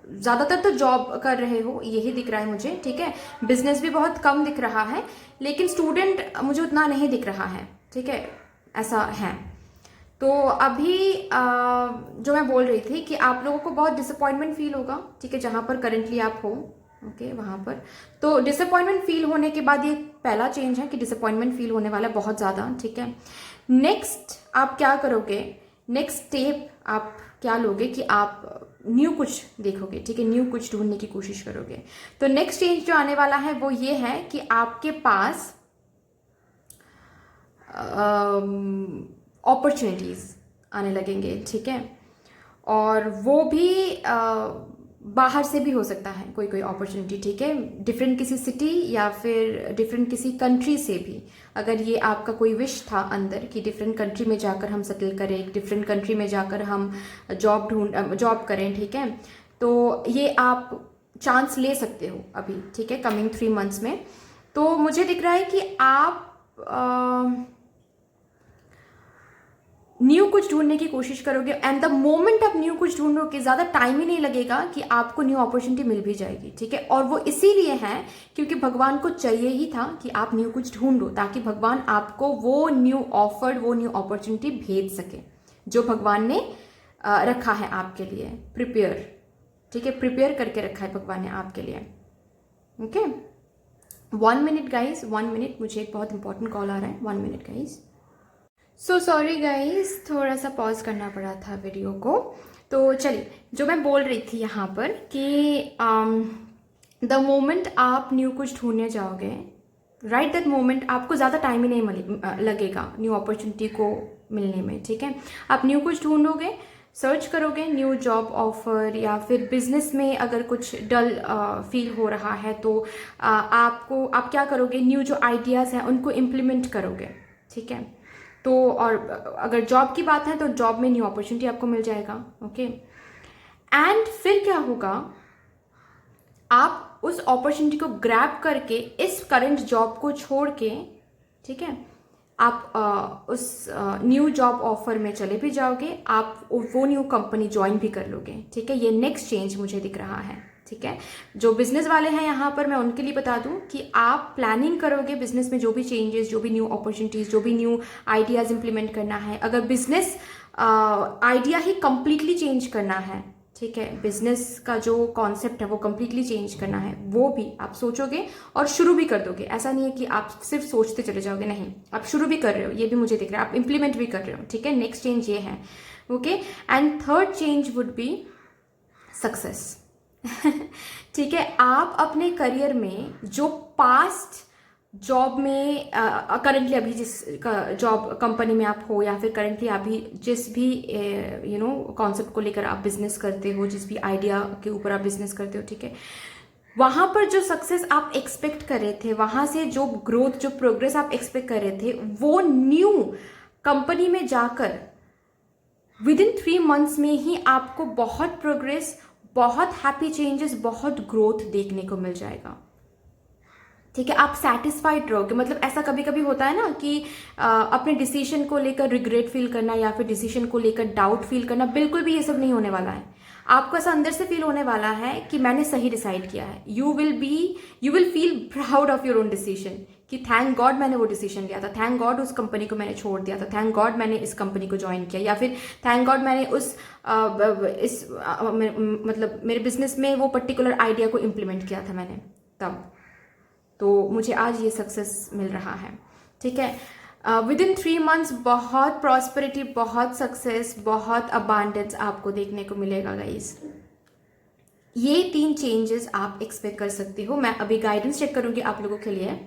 ज़्यादातर तो जॉब कर रहे हो यही दिख रहा है मुझे, ठीक है। बिजनेस भी बहुत कम दिख रहा है, लेकिन स्टूडेंट मुझे उतना नहीं दिख रहा है, ठीक है, ऐसा है। तो अभी जो मैं बोल रही थी कि आप लोगों को बहुत डिसअपॉइंटमेंट फील होगा, ठीक है, जहाँ पर करेंटली आप हो, ओके, वहाँ पर। तो डिसअपॉइंटमेंट फील होने के बाद ये पहला चेंज है कि डिसअपॉइंटमेंट फील होने वाला है बहुत ज़्यादा, ठीक है। नेक्स्ट आप क्या करोगे, नेक्स्ट स्टेप आप क्या लोगे कि आप न्यू कुछ देखोगे, ठीक है, न्यू कुछ ढूंढने की कोशिश करोगे। तो नेक्स्ट चेंज जो आने वाला है वो ये है कि आपके पास अपॉर्चुनिटीज़ आने लगेंगे, ठीक है। और वो भी बाहर से भी हो सकता है, कोई कोई अपॉर्चुनिटी, ठीक है, डिफरेंट किसी सिटी या फिर डिफरेंट किसी कंट्री से भी। अगर ये आपका कोई विश था अंदर कि डिफरेंट कंट्री में जाकर हम सेटल करें, डिफरेंट कंट्री में जाकर हम जॉब करें, ठीक है, तो ये आप चांस ले सकते हो अभी, ठीक है, कमिंग 3 मंथ्स में। तो मुझे दिख रहा है कि आप न्यू कुछ ढूंढने की कोशिश करोगे, एंड द मोमेंट आप न्यू कुछ ढूंढोगे, ज़्यादा टाइम ही नहीं लगेगा कि आपको न्यू अपॉर्चुनिटी मिल भी जाएगी, ठीक है। और वो इसीलिए है क्योंकि भगवान को चाहिए ही था कि आप न्यू कुछ ढूंढो, ताकि भगवान आपको वो न्यू ऑफर, वो न्यू अपॉर्चुनिटी भेज सके, जो भगवान ने रखा है आपके लिए प्रिपेयर, ठीक है, प्रिपेयर करके रखा है भगवान ने आपके लिए, ओके, 1 मिनट गाइज, 1 मिनट, मुझे एक बहुत इंपॉर्टेंट कॉल आ रहा है, 1 minute guys. So sorry guys, थोड़ा सा पॉज करना पड़ा था वीडियो को। तो चलिए, जो मैं बोल रही थी यहाँ पर कि द मोमेंट आप न्यू कुछ ढूंढने जाओगे, राइट, दैट मोमेंट आपको ज़्यादा टाइम ही नहीं लगेगा न्यू अपॉर्चुनिटी को मिलने में, ठीक है। आप न्यू कुछ ढूंढोगे, सर्च करोगे न्यू जॉब ऑफर, या फिर बिजनेस में अगर कुछ डल फील हो रहा है तो आप क्या करोगे, न्यू जो आइडियाज़ हैं उनको इम्प्लीमेंट करोगे, ठीक है। तो और अगर जॉब की बात है तो जॉब में न्यू अपॉर्चुनिटी आपको मिल जाएगा, ओके। एंड फिर क्या होगा, आप उस अपॉर्चुनिटी को ग्रैब करके इस करंट जॉब को छोड़ के, ठीक है, आप उस न्यू जॉब ऑफर में चले भी जाओगे, आप वो न्यू कंपनी ज्वाइन भी कर लोगे, ठीक है। ये नेक्स्ट चेंज मुझे दिख रहा है, ठीक है। जो बिजनेस वाले हैं यहाँ पर, मैं उनके लिए बता दूं कि आप प्लानिंग करोगे बिजनेस में जो भी चेंजेस, जो भी न्यू अपॉर्चुनिटीज, जो भी न्यू आइडियाज इंप्लीमेंट करना है। अगर बिजनेस आइडिया ही कंप्लीटली चेंज करना है, ठीक है, बिजनेस का जो कॉन्सेप्ट है वो कंप्लीटली चेंज करना है, वो भी आप सोचोगे और शुरू भी कर दोगे। ऐसा नहीं है कि आप सिर्फ सोचते चले जाओगे, नहीं, आप शुरू भी कर रहे हो, ये भी मुझे दिख रहा है, आप इंप्लीमेंट भी कर रहे हो, ठीक है। नेक्स्ट चेंज ये है, okay. And third change would be success. ठीक है, आप अपने करियर में जो पास्ट जॉब में करंटली अभी जिस जॉब कंपनी में आप हो, या फिर करंटली अभी जिस भी कॉन्सेप्ट को लेकर आप बिजनेस करते हो, जिस भी आइडिया के ऊपर आप बिजनेस करते हो, ठीक है, वहां पर जो सक्सेस आप एक्सपेक्ट कर रहे थे, वहां से जो ग्रोथ, जो प्रोग्रेस आप एक्सपेक्ट कर रहे थे, वो न्यू कंपनी में जाकर विदिन 3 मंथ्स में ही आपको बहुत प्रोग्रेस, बहुत हैप्पी चेंजेस, बहुत ग्रोथ देखने को मिल जाएगा, ठीक है। आप सेटिस्फाइड रहोगे। मतलब ऐसा कभी कभी होता है ना कि अपने डिसीजन को लेकर रिग्रेट फील करना, या फिर डिसीजन को लेकर डाउट फील करना, बिल्कुल भी ये सब नहीं होने वाला है। आपको ऐसा अंदर से फील होने वाला है कि मैंने सही डिसाइड किया है। You will feel proud of your own decision कि थैंक गॉड मैंने वो डिसीजन लिया था, थैंक गॉड उस कंपनी को मैंने छोड़ दिया था, थैंक गॉड मैंने इस कंपनी को ज्वाइन किया, या फिर थैंक गॉड मैंने मतलब मेरे बिजनेस में वो पर्टिकुलर आइडिया को इम्प्लीमेंट किया था मैंने तब, तो मुझे आज ये सक्सेस मिल रहा है, ठीक है। विदिन 3 मंथ्स बहुत प्रॉस्पेरिटी, बहुत सक्सेस, बहुत अबांडेंस आपको देखने को मिलेगा गाइस। ये 3 चेंजेस आप एक्सपेक्ट कर सकते हो। मैं अभी गाइडेंस चेक करूंगी आप लोगों के लिए,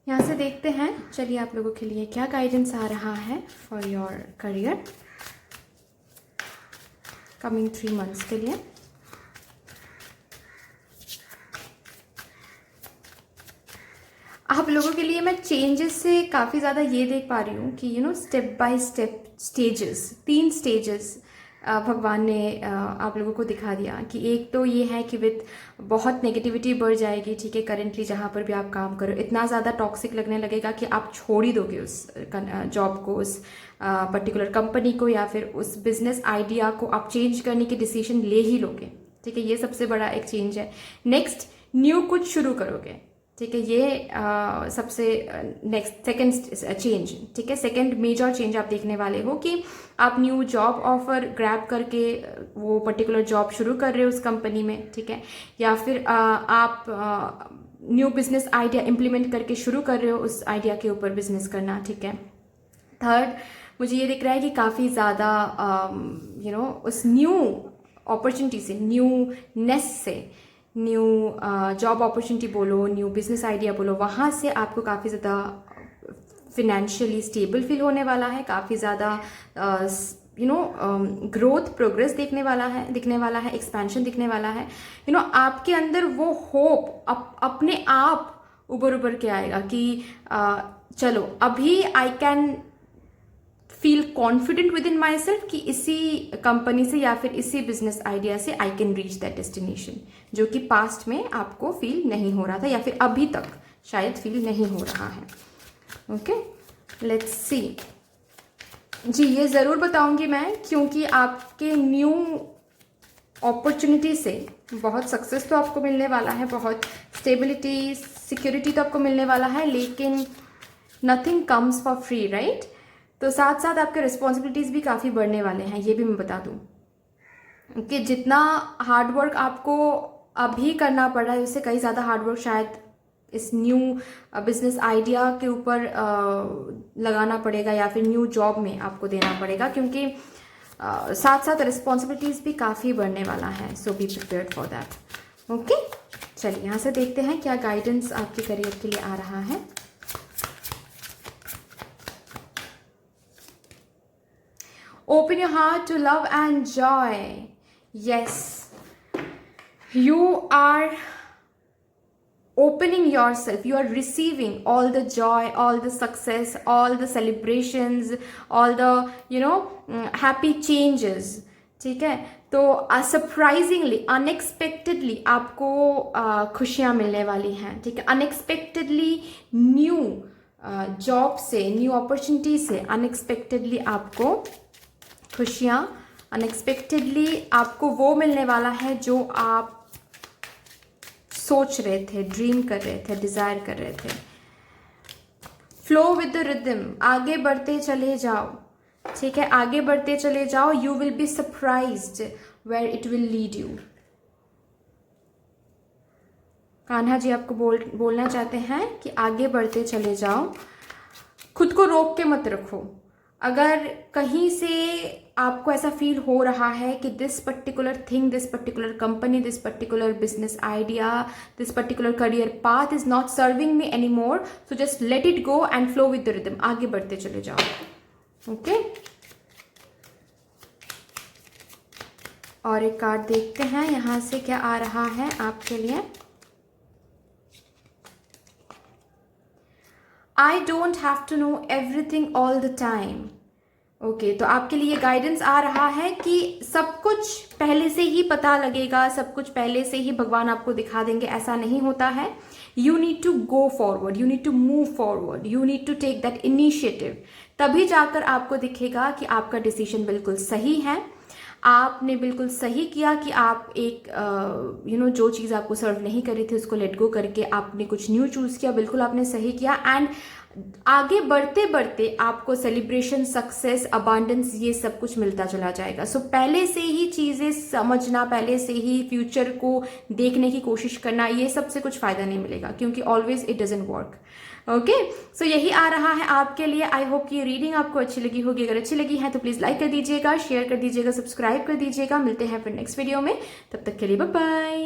यहाँ से देखते हैं। चलिए, आप लोगों के लिए क्या गाइडेंस आ रहा है for your career coming 3 months के लिए। आप लोगों के लिए मैं चेंजेस से काफ़ी ज़्यादा ये देख पा रही हूँ कि step by step stages, 3 stages भगवान ने आप लोगों को दिखा दिया कि एक तो ये है कि विद बहुत नेगेटिविटी बढ़ जाएगी, ठीक है। करेंटली जहाँ पर भी आप काम करो, इतना ज़्यादा टॉक्सिक लगने लगेगा कि आप छोड़ ही दोगे उस जॉब को, उस पर्टिकुलर कंपनी को, या फिर उस बिजनेस आइडिया को आप चेंज करने की डिसीजन ले ही लोगे, ठीक है। ये सबसे बड़ा एक चेंज है। नेक्स्ट, न्यू कुछ शुरू करोगे, ठीक है। ये सबसे नेक्स्ट सेकंड चेंज, ठीक है, सेकंड मेजर चेंज आप देखने वाले हो कि आप न्यू जॉब ऑफर ग्रैब करके वो पर्टिकुलर जॉब शुरू कर रहे हो उस कंपनी में, ठीक है, या फिर आप न्यू बिजनेस आइडिया इम्प्लीमेंट करके शुरू कर रहे हो उस आइडिया के ऊपर बिजनेस करना, ठीक है। थर्ड, मुझे ये दिख रहा है कि काफ़ी ज़्यादा उस न्यू अपॉर्चुनिटी से, न्यू नेस से, न्यू जॉब अपॉर्चुनिटी बोलो, न्यू बिजनेस आइडिया बोलो, वहाँ से आपको काफ़ी ज़्यादा फिनेंशियली स्टेबल फील होने वाला है, काफ़ी ज़्यादा ग्रोथ, प्रोग्रेस दिखने वाला है, एक्सपेंशन दिखने वाला है। आपके अंदर वो होप अपने आप उभर के आएगा कि चलो अभी I can feel confident with in my self कि इसी कंपनी से या फिर इसी बिजनेस आइडिया से I can reach that destination, जो कि पास्ट में आपको फील नहीं हो रहा था, या फिर अभी तक शायद फील नहीं हो रहा है। ओके, लेट्स सी जी। ये ज़रूर बताऊंगी मैं, क्योंकि आपके न्यू अपॉर्चुनिटी से बहुत सक्सेस तो आपको मिलने वाला है, बहुत स्टेबिलिटी, सिक्योरिटी तो आपको मिलने वाला है, लेकिन nothing comes for free, right. तो साथ साथ आपके रिस्पॉन्सिबिलिटीज़ भी काफ़ी बढ़ने वाले हैं, ये भी मैं बता दूं कि जितना हार्ड वर्क आपको अभी करना पड़ रहा है, उससे कई ज़्यादा हार्डवर्क शायद इस न्यू बिजनेस आइडिया के ऊपर लगाना पड़ेगा या फिर न्यू जॉब में आपको देना पड़ेगा, क्योंकि साथ साथ रिस्पॉन्सिबिलिटीज़ भी काफ़ी बढ़ने वाला है. So be prepared for that. Okay, चलिए यहाँ से देखते हैं क्या गाइडेंस आपके करियर के लिए आ रहा है. Open your heart to love and joy. Yes, you are opening yourself. You are receiving all the joy, all the success, all the celebrations, all the happy changes. ठीक है, तो सरप्राइजिंगली, अनएक्सपेक्टेडली आपको खुशियाँ मिलने वाली हैं. ठीक है, अनएक्सपेक्टेडली न्यू जॉब से, न्यू अपॉर्चुनिटी से अनएक्सपेक्टेडली आपको खुशियाँ, अनएक्सपेक्टेडली आपको वो मिलने वाला है जो आप सोच रहे थे, ड्रीम कर रहे थे, डिज़ायर कर रहे थे. फ्लो विद द रिदम, आगे बढ़ते चले जाओ. ठीक है, आगे बढ़ते चले जाओ. You will be surprised where it will lead you. Kanha ji आपको बोलना चाहते हैं कि आगे बढ़ते चले जाओ, खुद को रोक के मत रखो. अगर कहीं से आपको ऐसा फील हो रहा है कि this particular thing, this particular company, this particular business idea, this particular career path is not serving me any more, so just let it go and flow with the rhythm. आगे बढ़ते चले जाओ. Okay, और एक card देखते हैं यहाँ से क्या आ रहा है आपके लिए. I don't have to know everything all the time. Okay, तो आपके लिए गाइडेंस आ रहा है कि सब कुछ पहले से ही पता लगेगा, सब कुछ पहले से ही भगवान आपको दिखा देंगे, ऐसा नहीं होता है. You need to go forward, you need to move forward, you need to take that initiative. तभी जाकर आपको दिखेगा कि आपका डिसीजन बिल्कुल सही है. आपने बिल्कुल सही किया कि आप एक जो चीज़ आपको सर्व नहीं कर रही थी उसको लेट गो करके आपने कुछ न्यू चूज़ किया. बिल्कुल आपने सही किया. एंड आगे बढ़ते बढ़ते आपको सेलिब्रेशन, सक्सेस, अबांडेंस, ये सब कुछ मिलता चला जाएगा. सो पहले से ही चीज़ें समझना, पहले से ही फ्यूचर को देखने की कोशिश करना, ये सबसे कुछ फ़ायदा नहीं मिलेगा, क्योंकि always it doesn't work. Okay, so यही आ रहा है आपके लिए. आई होप कि ये रीडिंग आपको अच्छी लगी होगी. अगर अच्छी लगी है तो प्लीज़ लाइक कर दीजिएगा, शेयर कर दीजिएगा, सब्सक्राइब कर दीजिएगा. मिलते हैं फिर नेक्स्ट वीडियो में. तब तक के लिए bye bye.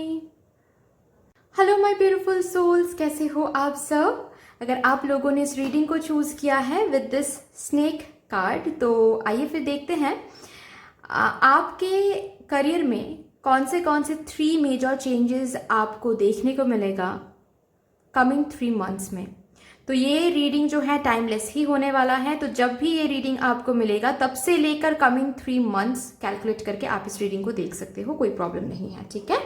Hello my beautiful souls, कैसे हो आप सब. अगर आप लोगों ने इस रीडिंग को चूज़ किया है विद दिस स्नेक कार्ड, तो आइए फिर देखते हैं आपके करियर में कौन से 3 मेजर चेंजेस आपको देखने को मिलेगा कमिंग 3 मंथ्स में. तो ये रीडिंग जो है टाइमलेस ही होने वाला है. तो जब भी ये रीडिंग आपको मिलेगा तब से लेकर कमिंग 3 मंथ्स कैलकुलेट करके आप इस रीडिंग को देख सकते हो, कोई प्रॉब्लम नहीं है. ठीक है,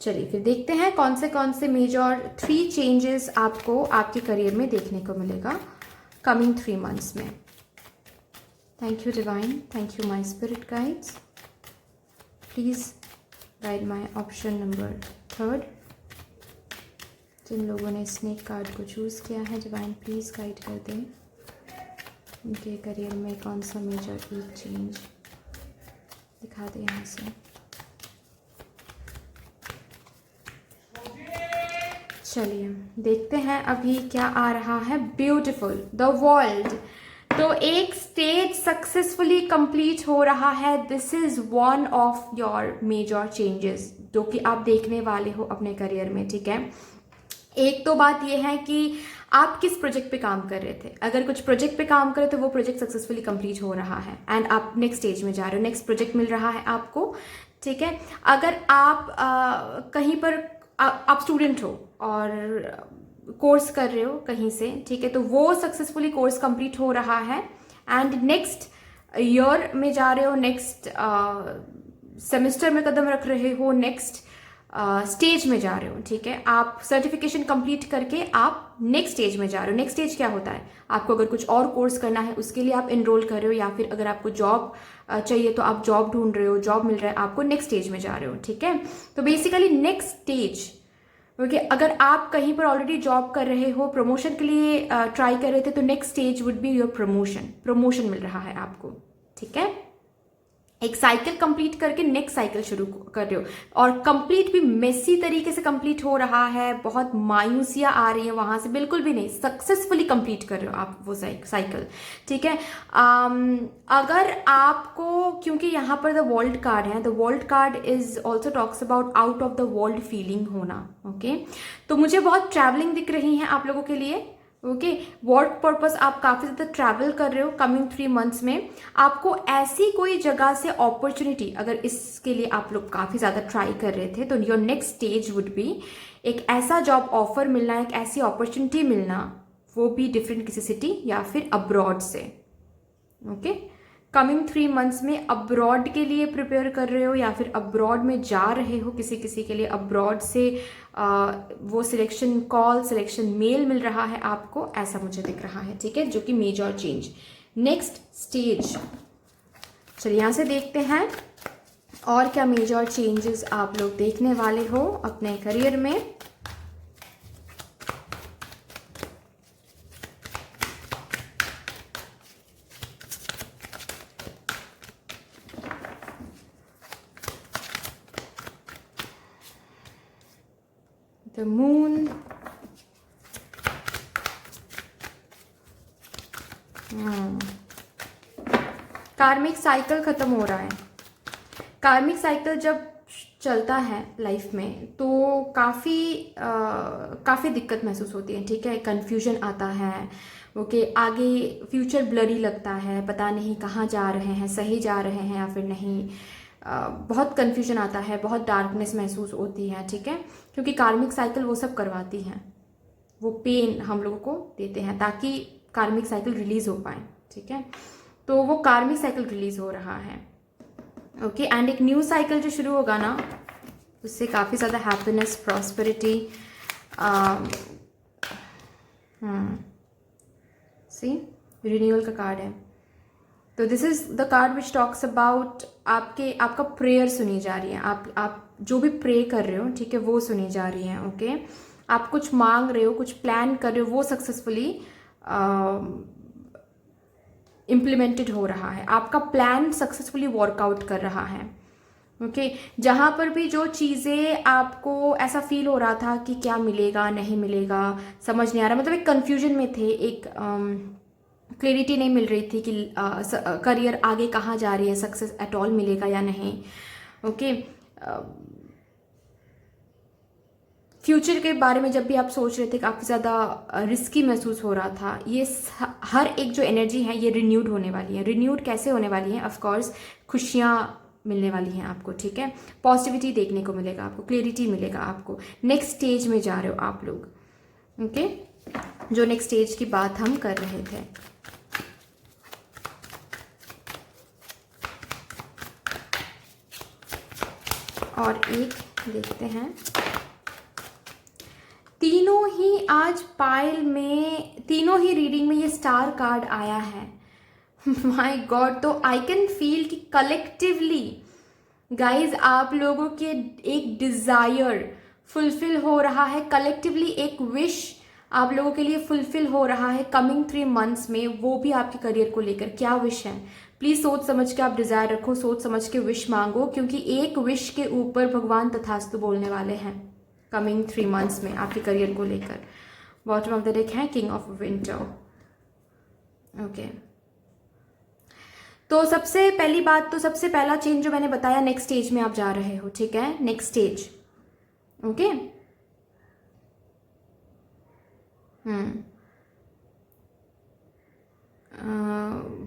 चलिए फिर देखते हैं कौन से मेजर 3 चेंजेस आपको आपके करियर में देखने को मिलेगा कमिंग 3 मंथ्स में. Thank you divine, thank you my spirit guides. Please guide my option number 3. जिन लोगों ने स्नेक कार्ड को चूज़ किया है, डिवाइन प्लीज़ गाइड कर दें उनके करियर में कौन सा मेजर एक चेंज दिखा दें यहाँ से. चलिए देखते हैं अभी क्या आ रहा है. Beautiful, the world. तो एक स्टेज सक्सेसफुली कंप्लीट हो रहा है. This is one of your major changes जो कि आप देखने वाले हो अपने करियर में. ठीक है, एक तो बात यह है कि आप किस प्रोजेक्ट पे काम कर रहे थे. अगर कुछ प्रोजेक्ट पे काम कर रहे थे, वो प्रोजेक्ट सक्सेसफुली कंप्लीट हो रहा है एंड आप नेक्स्ट स्टेज में जा रहे हो, नेक्स्ट प्रोजेक्ट मिल रहा है आपको. ठीक है, अगर आप कहीं पर आप स्टूडेंट हो और कोर्स कर रहे हो कहीं से, ठीक है, तो वो सक्सेसफुली कोर्स कंप्लीट हो रहा है एंड नेक्स्ट ईयर में जा रहे हो, नेक्स्ट सेमेस्टर में कदम रख रहे हो, नेक्स्ट स्टेज में जा रहे हो. ठीक है, आप सर्टिफिकेशन कंप्लीट करके आप नेक्स्ट स्टेज में जा रहे हो. नेक्स्ट स्टेज क्या होता है, आपको अगर कुछ और कोर्स करना है उसके लिए आप एनरोल कर रहे हो, या फिर अगर आपको जॉब चाहिए तो आप जॉब ढूंढ रहे हो, जॉब मिल रहा है आपको, नेक्स्ट स्टेज में जा रहे हो. ठीक है, तो बेसिकली नेक्स्ट स्टेज. ओके, अगर आप कहीं पर ऑलरेडी जॉब कर रहे हो, प्रमोशन के लिए ट्राई कर रहे थे, तो next stage would be your promotion मिल रहा है आपको. ठीक है, एक साइकिल कंप्लीट करके नेक्स्ट साइकिल शुरू कर रहे हो, और कंप्लीट भी मेसी तरीके से कंप्लीट हो रहा है, बहुत मायूसियाँ आ रही है वहाँ से, बिल्कुल भी नहीं, सक्सेसफुली कंप्लीट कर रहे हो आप वो साइकिल, ठीक है। अगर आपको, क्योंकि यहाँ पर द वर्ल्ड कार्ड है, the world card is also talks about out of the world feeling होना, ओके। तो मुझे बहुत ट्रैवलिंग दिख रही है आप लोगों के लिए, ओके। वर्क पर्पस आप काफ़ी ज़्यादा ट्रैवल कर रहे हो कमिंग 3 मंथ्स में। आपको ऐसी कोई जगह से अपॉर्चुनिटी, अगर इसके लिए आप लोग काफ़ी ज़्यादा ट्राई कर रहे थे, तो your next stage would B एक ऐसा जॉब ऑफर मिलना, एक ऐसी अपॉर्चुनिटी मिलना, वो भी डिफरेंट किसी सिटी या फिर अब्रॉड से, ओके। कमिंग 3 मंथ्स में अब्रॉड के लिए प्रिपेयर कर रहे हो या फिर अब्रॉड में जा रहे हो, किसी किसी के लिए अब्रॉड से वो सिलेक्शन कॉल, सिलेक्शन मेल मिल रहा है आपको, ऐसा मुझे दिख रहा है, ठीक है, जो कि मेजर चेंज। नेक्स्ट स्टेज, चलिए यहाँ से देखते हैं और क्या मेजर चेंजेस आप लोग देखने वाले हो अपने करियर में। The moon, कार्मिक साइकिल खत्म हो रहा है। कार्मिक साइकिल जब चलता है लाइफ में तो काफ़ी दिक्कत महसूस होती है, ठीक है, कंफ्यूजन आता है, ओके। आगे फ्यूचर ब्लरी लगता है, पता नहीं कहाँ जा रहे हैं, सही जा रहे हैं या फिर नहीं, बहुत कन्फ्यूजन आता है, बहुत डार्कनेस महसूस होती है, ठीक है, क्योंकि कार्मिक साइकिल वो सब करवाती हैं, वो पेन हम लोगों को देते हैं ताकि कार्मिक साइकिल रिलीज हो पाए, ठीक है। तो वो कार्मिक साइकिल रिलीज हो रहा है, ओके। एंड एक न्यू साइकिल जो शुरू होगा ना, उससे काफ़ी ज़्यादा हैप्पीनेस, प्रॉस्पेरिटी, सी रिन्यूअल का कार्ड है। तो this is the card which talks about आपका प्रेयर सुनी जा रही है, आप जो भी प्रे कर रहे हो, ठीक है, वो सुनी जा रही है, ओके। आप कुछ मांग रहे हो, कुछ प्लान कर रहे हो, वो सक्सेसफुली इम्प्लीमेंटेड हो रहा है, आपका प्लान सक्सेसफुली वर्कआउट कर रहा है, ओके। जहाँ पर भी जो चीज़ें आपको ऐसा फील हो रहा था कि क्या मिलेगा नहीं मिलेगा, समझ नहीं आ रहा, मतलब एक कन्फ्यूजन में थे, एक क्लैरिटी नहीं मिल रही थी कि करियर आगे कहाँ जा रही है, सक्सेस एट ऑल मिलेगा या नहीं, ओके। फ्यूचर के बारे में जब भी आप सोच रहे थे, काफ़ी ज़्यादा रिस्की महसूस हो रहा था, ये हर एक जो एनर्जी है ये रिन्यूड होने वाली है। रिन्यूड कैसे होने वाली है? ऑफकोर्स खुशियाँ मिलने वाली हैं आपको, ठीक है, पॉजिटिविटी देखने को मिलेगा आपको, क्लैरिटी मिलेगा आपको, नेक्स्ट स्टेज में जा रहे हो आप लोग, ओके, जो नेक्स्ट स्टेज की बात हम कर रहे थे। और एक देखते हैं, तीनों ही आज पाइल में, तीनों ही रीडिंग में ये स्टार कार्ड आया है। माय गॉड, तो आई कैन फील कि कलेक्टिवली गाइज आप लोगों के एक डिज़ायर फुलफिल हो रहा है, कलेक्टिवली एक विश आप लोगों के लिए फुलफिल हो रहा है कमिंग 3 मंथ्स में, वो भी आपके करियर को लेकर। क्या विश है? प्लीज़ सोच समझ के आप डिज़ायर रखो, सोच समझ के विश मांगो, क्योंकि एक विश के ऊपर भगवान तथास्तु बोलने वाले हैं कमिंग 3 मंथ्स में आपके करियर को लेकर। बॉटम ऑफ द डेक है किंग ऑफ विंटर, ओके। तो सबसे पहली बात, तो सबसे पहला चेंज जो मैंने बताया, नेक्स्ट स्टेज में आप जा रहे हो, ठीक है, नेक्स्ट स्टेज, ओके।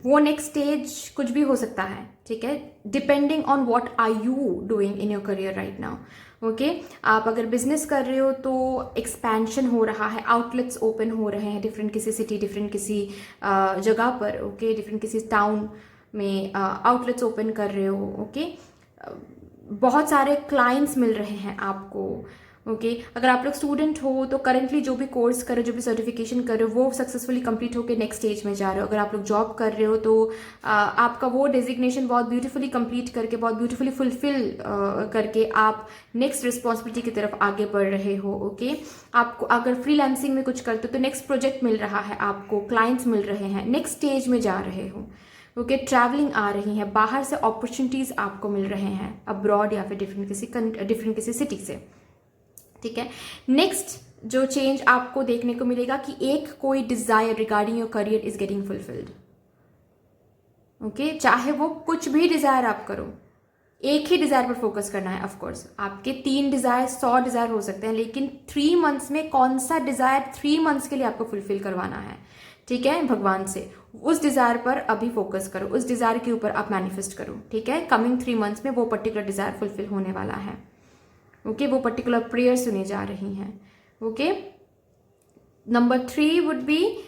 वो नेक्स्ट स्टेज कुछ भी हो सकता है, ठीक है, depending on what are you doing in your career right now, okay. आप अगर बिजनेस कर रहे हो तो एक्सपेंशन हो रहा है, आउटलेट्स ओपन हो रहे हैं, डिफरेंट किसी सिटी, डिफरेंट किसी जगह पर, ओके, डिफरेंट किसी टाउन में आउटलेट्स ओपन कर रहे हो, ओके। बहुत सारे क्लाइंट्स मिल रहे हैं आपको, ओके। अगर आप लोग स्टूडेंट हो तो करंटली जो भी कोर्स कर रहे हो, जो भी सर्टिफिकेशन कर रहे हो, वो सक्सेसफुली कंप्लीट होकर नेक्स्ट स्टेज में जा रहे हो। अगर आप लोग जॉब कर रहे हो तो आपका वो डेजिग्नेशन बहुत ब्यूटीफुली कंप्लीट करके, बहुत ब्यूटीफुली फुलफिल करके आप नेक्स्ट रिस्पॉन्सिबिलिटी की तरफ आगे बढ़ रहे हो, ओके। आपको अगर फ्रीलांसिंग में कुछ करते हो तो नेक्स्ट प्रोजेक्ट मिल रहा है आपको, क्लाइंट्स मिल रहे हैं, नेक्स्ट स्टेज में जा रहे हो, ओके, ट्रैवलिंग आ रही है, बाहर से अपॉर्चुनिटीज़ आपको मिल रहे हैं, अब्रॉड या फिर डिफरेंट किसी सिटी से, ठीक है। नेक्स्ट जो चेंज आपको देखने को मिलेगा कि एक कोई desire regarding your career is getting fulfilled. Okay, चाहे वो कुछ भी डिजायर आप करो, एक ही डिजायर पर फोकस करना है। ऑफ कोर्स आपके 3 डिजायर 100 डिजायर हो सकते हैं, लेकिन 3 मंथ्स में कौन सा डिजायर 3 मंथ्स के लिए आपको फुलफिल करवाना है, ठीक है, भगवान से उस डिजायर पर अभी फोकस करो, उस डिजायर के ऊपर आप मैनिफेस्ट करो, ठीक है। कमिंग 3 मंथ्स में वो पर्टिकुलर डिजायर फुलफिल होने वाला है। ओके, वो पर्टिकुलर प्रेयर सुनी जा रही हैं। Okay, number 3 would be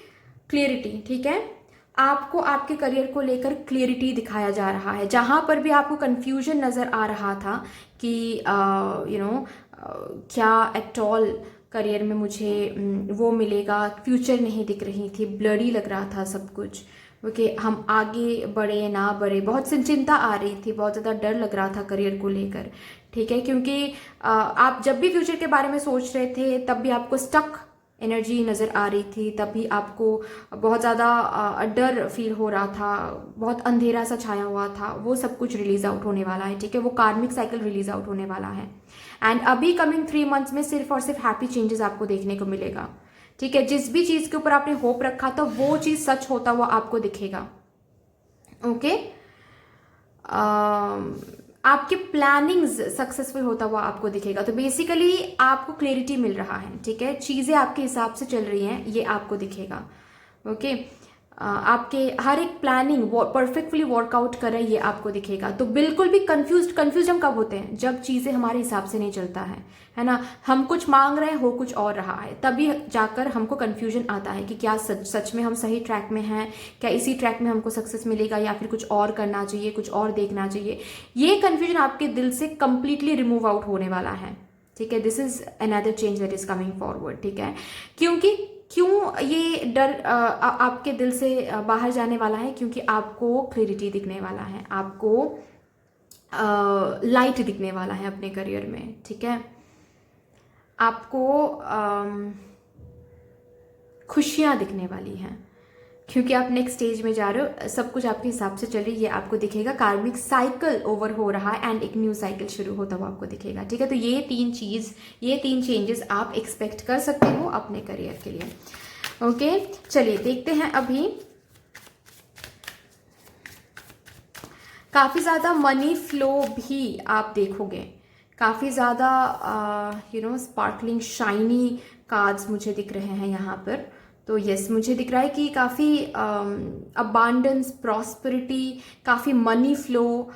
clarity, ठीक है। आपको आपके करियर को लेकर क्लियरिटी दिखाया जा रहा है। जहां पर भी आपको कंफ्यूजन नजर आ रहा था कि क्या एट ऑल करियर में मुझे वो मिलेगा, फ्यूचर नहीं दिख रही थी, ब्लरी लग रहा था सब कुछ। ओके, हम आगे बढ़े ना बढ़े, बहुत सी चिंता आ रही थी, बहुत ज़्यादा डर लग रहा था करियर को लेकर, ठीक है। क्योंकि आप जब भी फ्यूचर के बारे में सोच रहे थे तब भी आपको स्टक एनर्जी नज़र आ रही थी, तब भी आपको बहुत ज़्यादा डर फील हो रहा था, बहुत अंधेरा सा छाया हुआ था। वो सब कुछ रिलीज आउट होने वाला है, ठीक है। वो कार्मिक साइकिल रिलीज आउट होने वाला है। एंड अभी कमिंग 3 मंथ्स में सिर्फ और सिर्फ हैप्पी चेंजेस आपको देखने को मिलेगा, ठीक है। जिस भी चीज़ के ऊपर आपने होप रखा था वो चीज़ सच होता हुआ आपको दिखेगा। ओके, आपके प्लानिंग्स सक्सेसफुल होता हुआ आपको दिखेगा। तो बेसिकली आपको क्लैरिटी मिल रहा है, ठीक है, चीज़ें आपके हिसाब से चल रही हैं, ये आपको दिखेगा। ओके, आपके हर एक प्लानिंग परफेक्टली वर्कआउट कर रहा है, ये आपको दिखेगा। तो बिल्कुल भी कंफ्यूज हम कब होते हैं, जब चीज़ें हमारे हिसाब से नहीं चलता है ना। हम कुछ मांग रहे हैं, हो कुछ और रहा है, तभी जाकर हमको कंफ्यूजन आता है कि क्या सच में हम सही ट्रैक में हैं, क्या इसी ट्रैक में हमको सक्सेस मिलेगा, या फिर कुछ और करना चाहिए, कुछ और देखना चाहिए। ये कंफ्यूजन आपके दिल से कंप्लीटली रिमूव आउट होने वाला है, ठीक है। This is another change that is coming forward, ठीक है। क्यों ये डर आपके दिल से बाहर जाने वाला है? क्योंकि आपको क्लैरिटी दिखने वाला है, आपको लाइट दिखने वाला है अपने करियर में, ठीक है। आपको खुशियां दिखने वाली हैं, क्योंकि आप नेक्स्ट स्टेज में जा रहे हो, सब कुछ आपके हिसाब से चल रही है, ये आपको दिखेगा। कार्मिक साइकिल ओवर हो रहा है एंड एक न्यू साइकिल शुरू होता हुआ आपको दिखेगा, ठीक है। तो ये 3 चेंजेस आप एक्सपेक्ट कर सकते हो अपने करियर के लिए। ओके, चलिए देखते हैं। अभी काफ़ी ज़्यादा मनी फ्लो भी आप देखोगे, काफ़ी ज़्यादा स्पार्कलिंग शाइनी कार्ड्स मुझे दिख रहे हैं यहाँ पर। तो यस, मुझे दिख रहा है कि काफ़ी अबांडेंस, प्रॉस्पेरिटी, काफ़ी मनी फ्लो,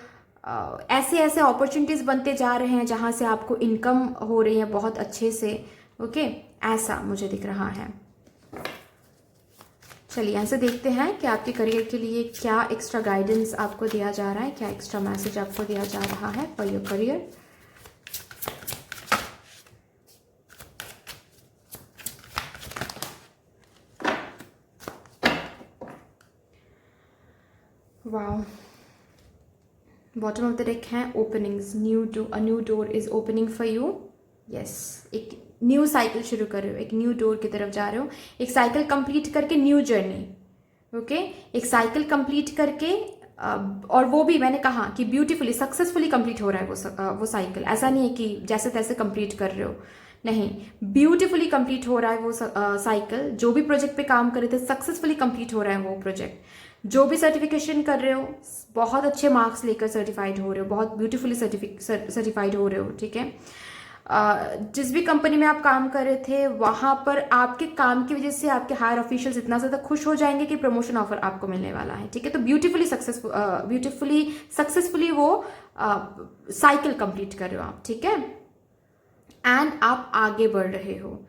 ऐसे अपॉर्चुनिटीज़ बनते जा रहे हैं जहाँ से आपको इनकम हो रही है बहुत अच्छे से। ओके, ऐसा मुझे दिख रहा है। चलिए यहाँ से देखते हैं कि आपके करियर के लिए क्या एक्स्ट्रा गाइडेंस आपको दिया जा रहा है, क्या एक्स्ट्रा मैसेज आपको दिया जा रहा है for your career. Wow, bottom of the deck है openings, a new door is opening for you. Yes, एक न्यू साइकिल शुरू कर रहे हो, एक न्यू डोर की तरफ जा रहे हो, एक साइकिल कंप्लीट करके न्यू जर्नी। ओके, एक साइकिल कंप्लीट करके और वो भी मैंने कहा कि ब्यूटीफुली सक्सेसफुली कंप्लीट हो रहा है वो साइकिल। ऐसा नहीं है कि जैसे तैसे कंप्लीट कर रहे हो, नहीं, ब्यूटीफुली कंप्लीट हो रहा है वो साइकिल। जो भी प्रोजेक्ट पे काम कर रहे थे सक्सेसफुली कंप्लीट हो रहा है वो प्रोजेक्ट। जो भी सर्टिफिकेशन कर रहे हो, बहुत अच्छे मार्क्स लेकर सर्टिफाइड हो रहे हो, बहुत ब्यूटीफुली सर्टिफाइड हो रहे हो, ठीक है। जिस भी कंपनी में आप काम कर रहे थे वहां पर आपके काम की वजह से आपके हायर ऑफिशियल्स इतना ज़्यादा खुश हो जाएंगे कि प्रमोशन ऑफर आपको मिलने वाला है, ठीक है। तो ब्यूटीफुली सक्सेसफुली वो साइकिल कंप्लीट कर रहे हो आप, ठीक है, एंड आप आगे बढ़ रहे हो।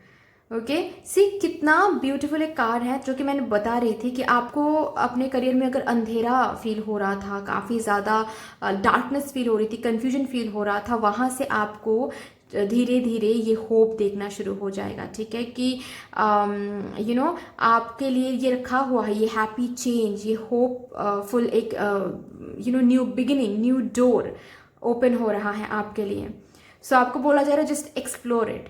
ओके, सी कितना ब्यूटीफुल एक कार्ड है जो कि मैंने बता रही थी कि आपको अपने करियर में अगर अंधेरा फील हो रहा था, काफ़ी ज़्यादा डार्कनेस फील हो रही थी, कन्फ्यूजन फील हो रहा था, वहाँ से आपको धीरे धीरे ये होप देखना शुरू हो जाएगा, ठीक है, कि आपके लिए ये रखा हुआ है, ये हैप्पी चेंज, ये होप फुल एक new beginning, new door open हो रहा है आपके लिए। सो आपको बोला जा रहा है just explore it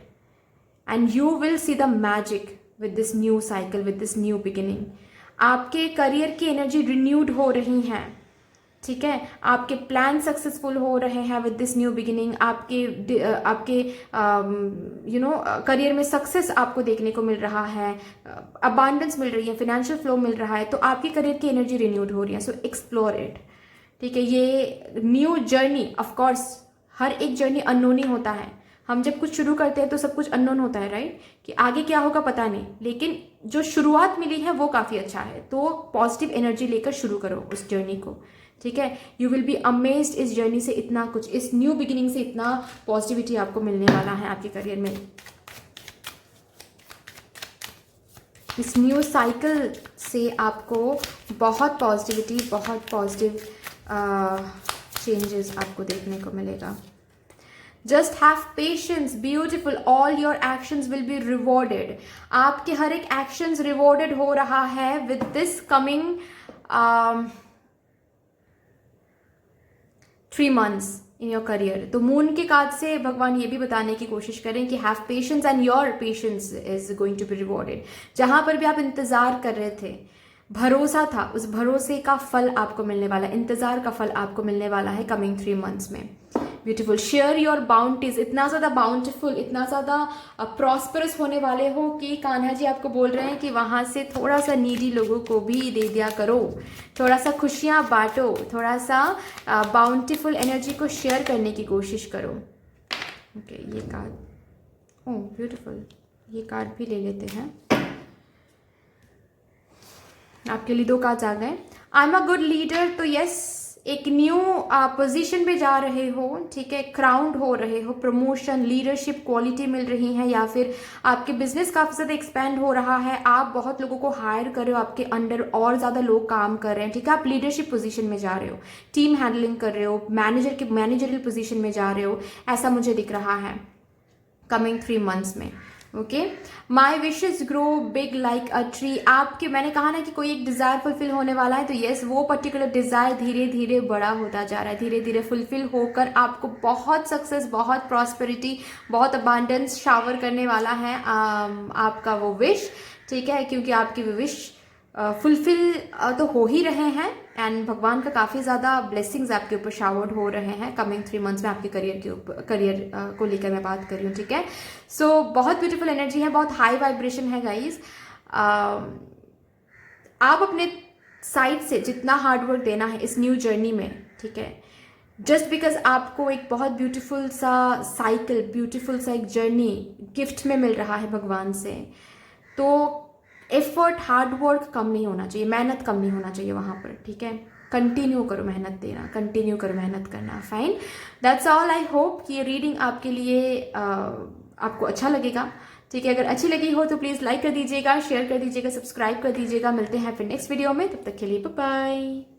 and you will see the magic with this new cycle, with this new beginning. आपके करियर की एनर्जी रिन्यूड हो रही हैं, ठीक है। आपके प्लान सक्सेसफुल हो रहे हैं विद दिस न्यू बिगिनिंग। आपके करियर में सक्सेस आपको देखने को मिल रहा है, अबांडेंस मिल रही है, फाइनेंशियल फ्लो मिल रहा है, तो आपकी करियर की एनर्जी रिन्यूड हो रही है। सो एक्सप्लोर इट, ठीक है। ये न्यू जर्नी, ऑफ कोर्स हर एक जर्नी अननोन ही होता है। हम जब कुछ शुरू करते हैं तो सब कुछ अननोन होता है, राइट, कि आगे क्या होगा पता नहीं, लेकिन जो शुरुआत मिली है वो काफ़ी अच्छा है। तो पॉजिटिव एनर्जी लेकर शुरू करो उस जर्नी को, ठीक है। यू विल बी अमेज्ड इस जर्नी से, इतना कुछ, इस न्यू बिगिनिंग से इतना पॉजिटिविटी आपको मिलने वाला है आपके करियर में। इस न्यू साइकिल से आपको बहुत पॉजिटिविटी, बहुत पॉजिटिव चेंजेस आपको देखने को मिलेगा। Just have patience, beautiful, all your actions will be rewarded. आपके हर एक एक्शंस रिवॉर्डेड हो रहा है with this coming 3 months in your career. तो मून के कार्ड से भगवान ये भी बताने की कोशिश करें कि have patience and your patience is going to be rewarded. जहां पर भी आप इंतजार कर रहे थे, भरोसा था, उस भरोसे का फल आपको मिलने वाला है, इंतजार का फल आपको मिलने वाला है कमिंग 3 months में। ब्यूटीफुल, शेयर योर बाउंटीज, इतना ज़्यादा बाउंटीफुल, इतना ज़्यादा प्रॉस्परस होने वाले हो कि कान्हा जी आपको बोल रहे हैं कि वहाँ से थोड़ा सा नीडी लोगों को भी दे दिया करो, थोड़ा सा खुशियाँ बांटो, थोड़ा सा बाउंटीफुल एनर्जी को शेयर करने की कोशिश करो। ओके, ये कार्ड, ओह ब्यूटीफुल, ये कार्ड भी ले लेते हैं। आपके लिए 2 कार्ड्स आ गए। I am a good leader, तो यस, एक न्यू पोजीशन पे जा रहे हो, ठीक है, क्राउंड हो रहे हो, प्रमोशन, लीडरशिप क्वालिटी मिल रही है, या फिर आपके बिजनेस काफ़ी ज़्यादा एक्सपेंड हो रहा है, आप बहुत लोगों को हायर कर रहे हो, आपके अंडर और ज़्यादा लोग काम कर रहे हैं, ठीक है, आप लीडरशिप पोजीशन में जा रहे हो, टीम हैंडलिंग कर रहे हो, मैनेजरियल पोजीशन में जा रहे हो, ऐसा मुझे दिख रहा है कमिंग 3 months में। Okay, my wishes grow big like a tree. आपके, मैंने कहा ना कि कोई एक डिज़ायर फुलफिल होने वाला है, तो यस, वो पर्टिकुलर डिज़ायर धीरे धीरे बड़ा होता जा रहा है, धीरे धीरे फुलफिल होकर आपको बहुत सक्सेस, बहुत प्रॉस्पेरिटी, बहुत अबांडेंस शावर करने वाला है आपका वो विश, ठीक है, क्योंकि आपकी वो विश फुलफिल तो हो ही रहे हैं, एंड भगवान का काफ़ी ज़्यादा ब्लेसिंग्स आपके ऊपर शावर्ड हो रहे हैं कमिंग 3 months में आपके करियर के ऊपर, करियर को लेकर मैं बात कर रही हूँ, ठीक है। सो बहुत ब्यूटीफुल एनर्जी है, बहुत हाई वाइब्रेशन है गाइज। आप अपने साइड से जितना हार्डवर्क देना है इस न्यू जर्नी में, ठीक है, जस्ट बिकॉज आपको एक बहुत ब्यूटीफुल सा साइकिल, ब्यूटीफुल सा एक जर्नी गिफ्ट में मिल रहा है भगवान से, तो एफर्ट, हार्डवर्क कम नहीं होना चाहिए, मेहनत कम नहीं होना चाहिए वहाँ पर, ठीक है। कंटिन्यू करो मेहनत देना, कंटिन्यू करो मेहनत करना, fine, that's all. I hope कि ये रीडिंग आपके लिए आपको अच्छा लगेगा, ठीक है। अगर अच्छी लगी हो तो प्लीज़ लाइक कर दीजिएगा, शेयर कर दीजिएगा, सब्सक्राइब कर दीजिएगा। मिलते हैं फिर नेक्स्ट वीडियो में, तब तक के लिए बाय बाय।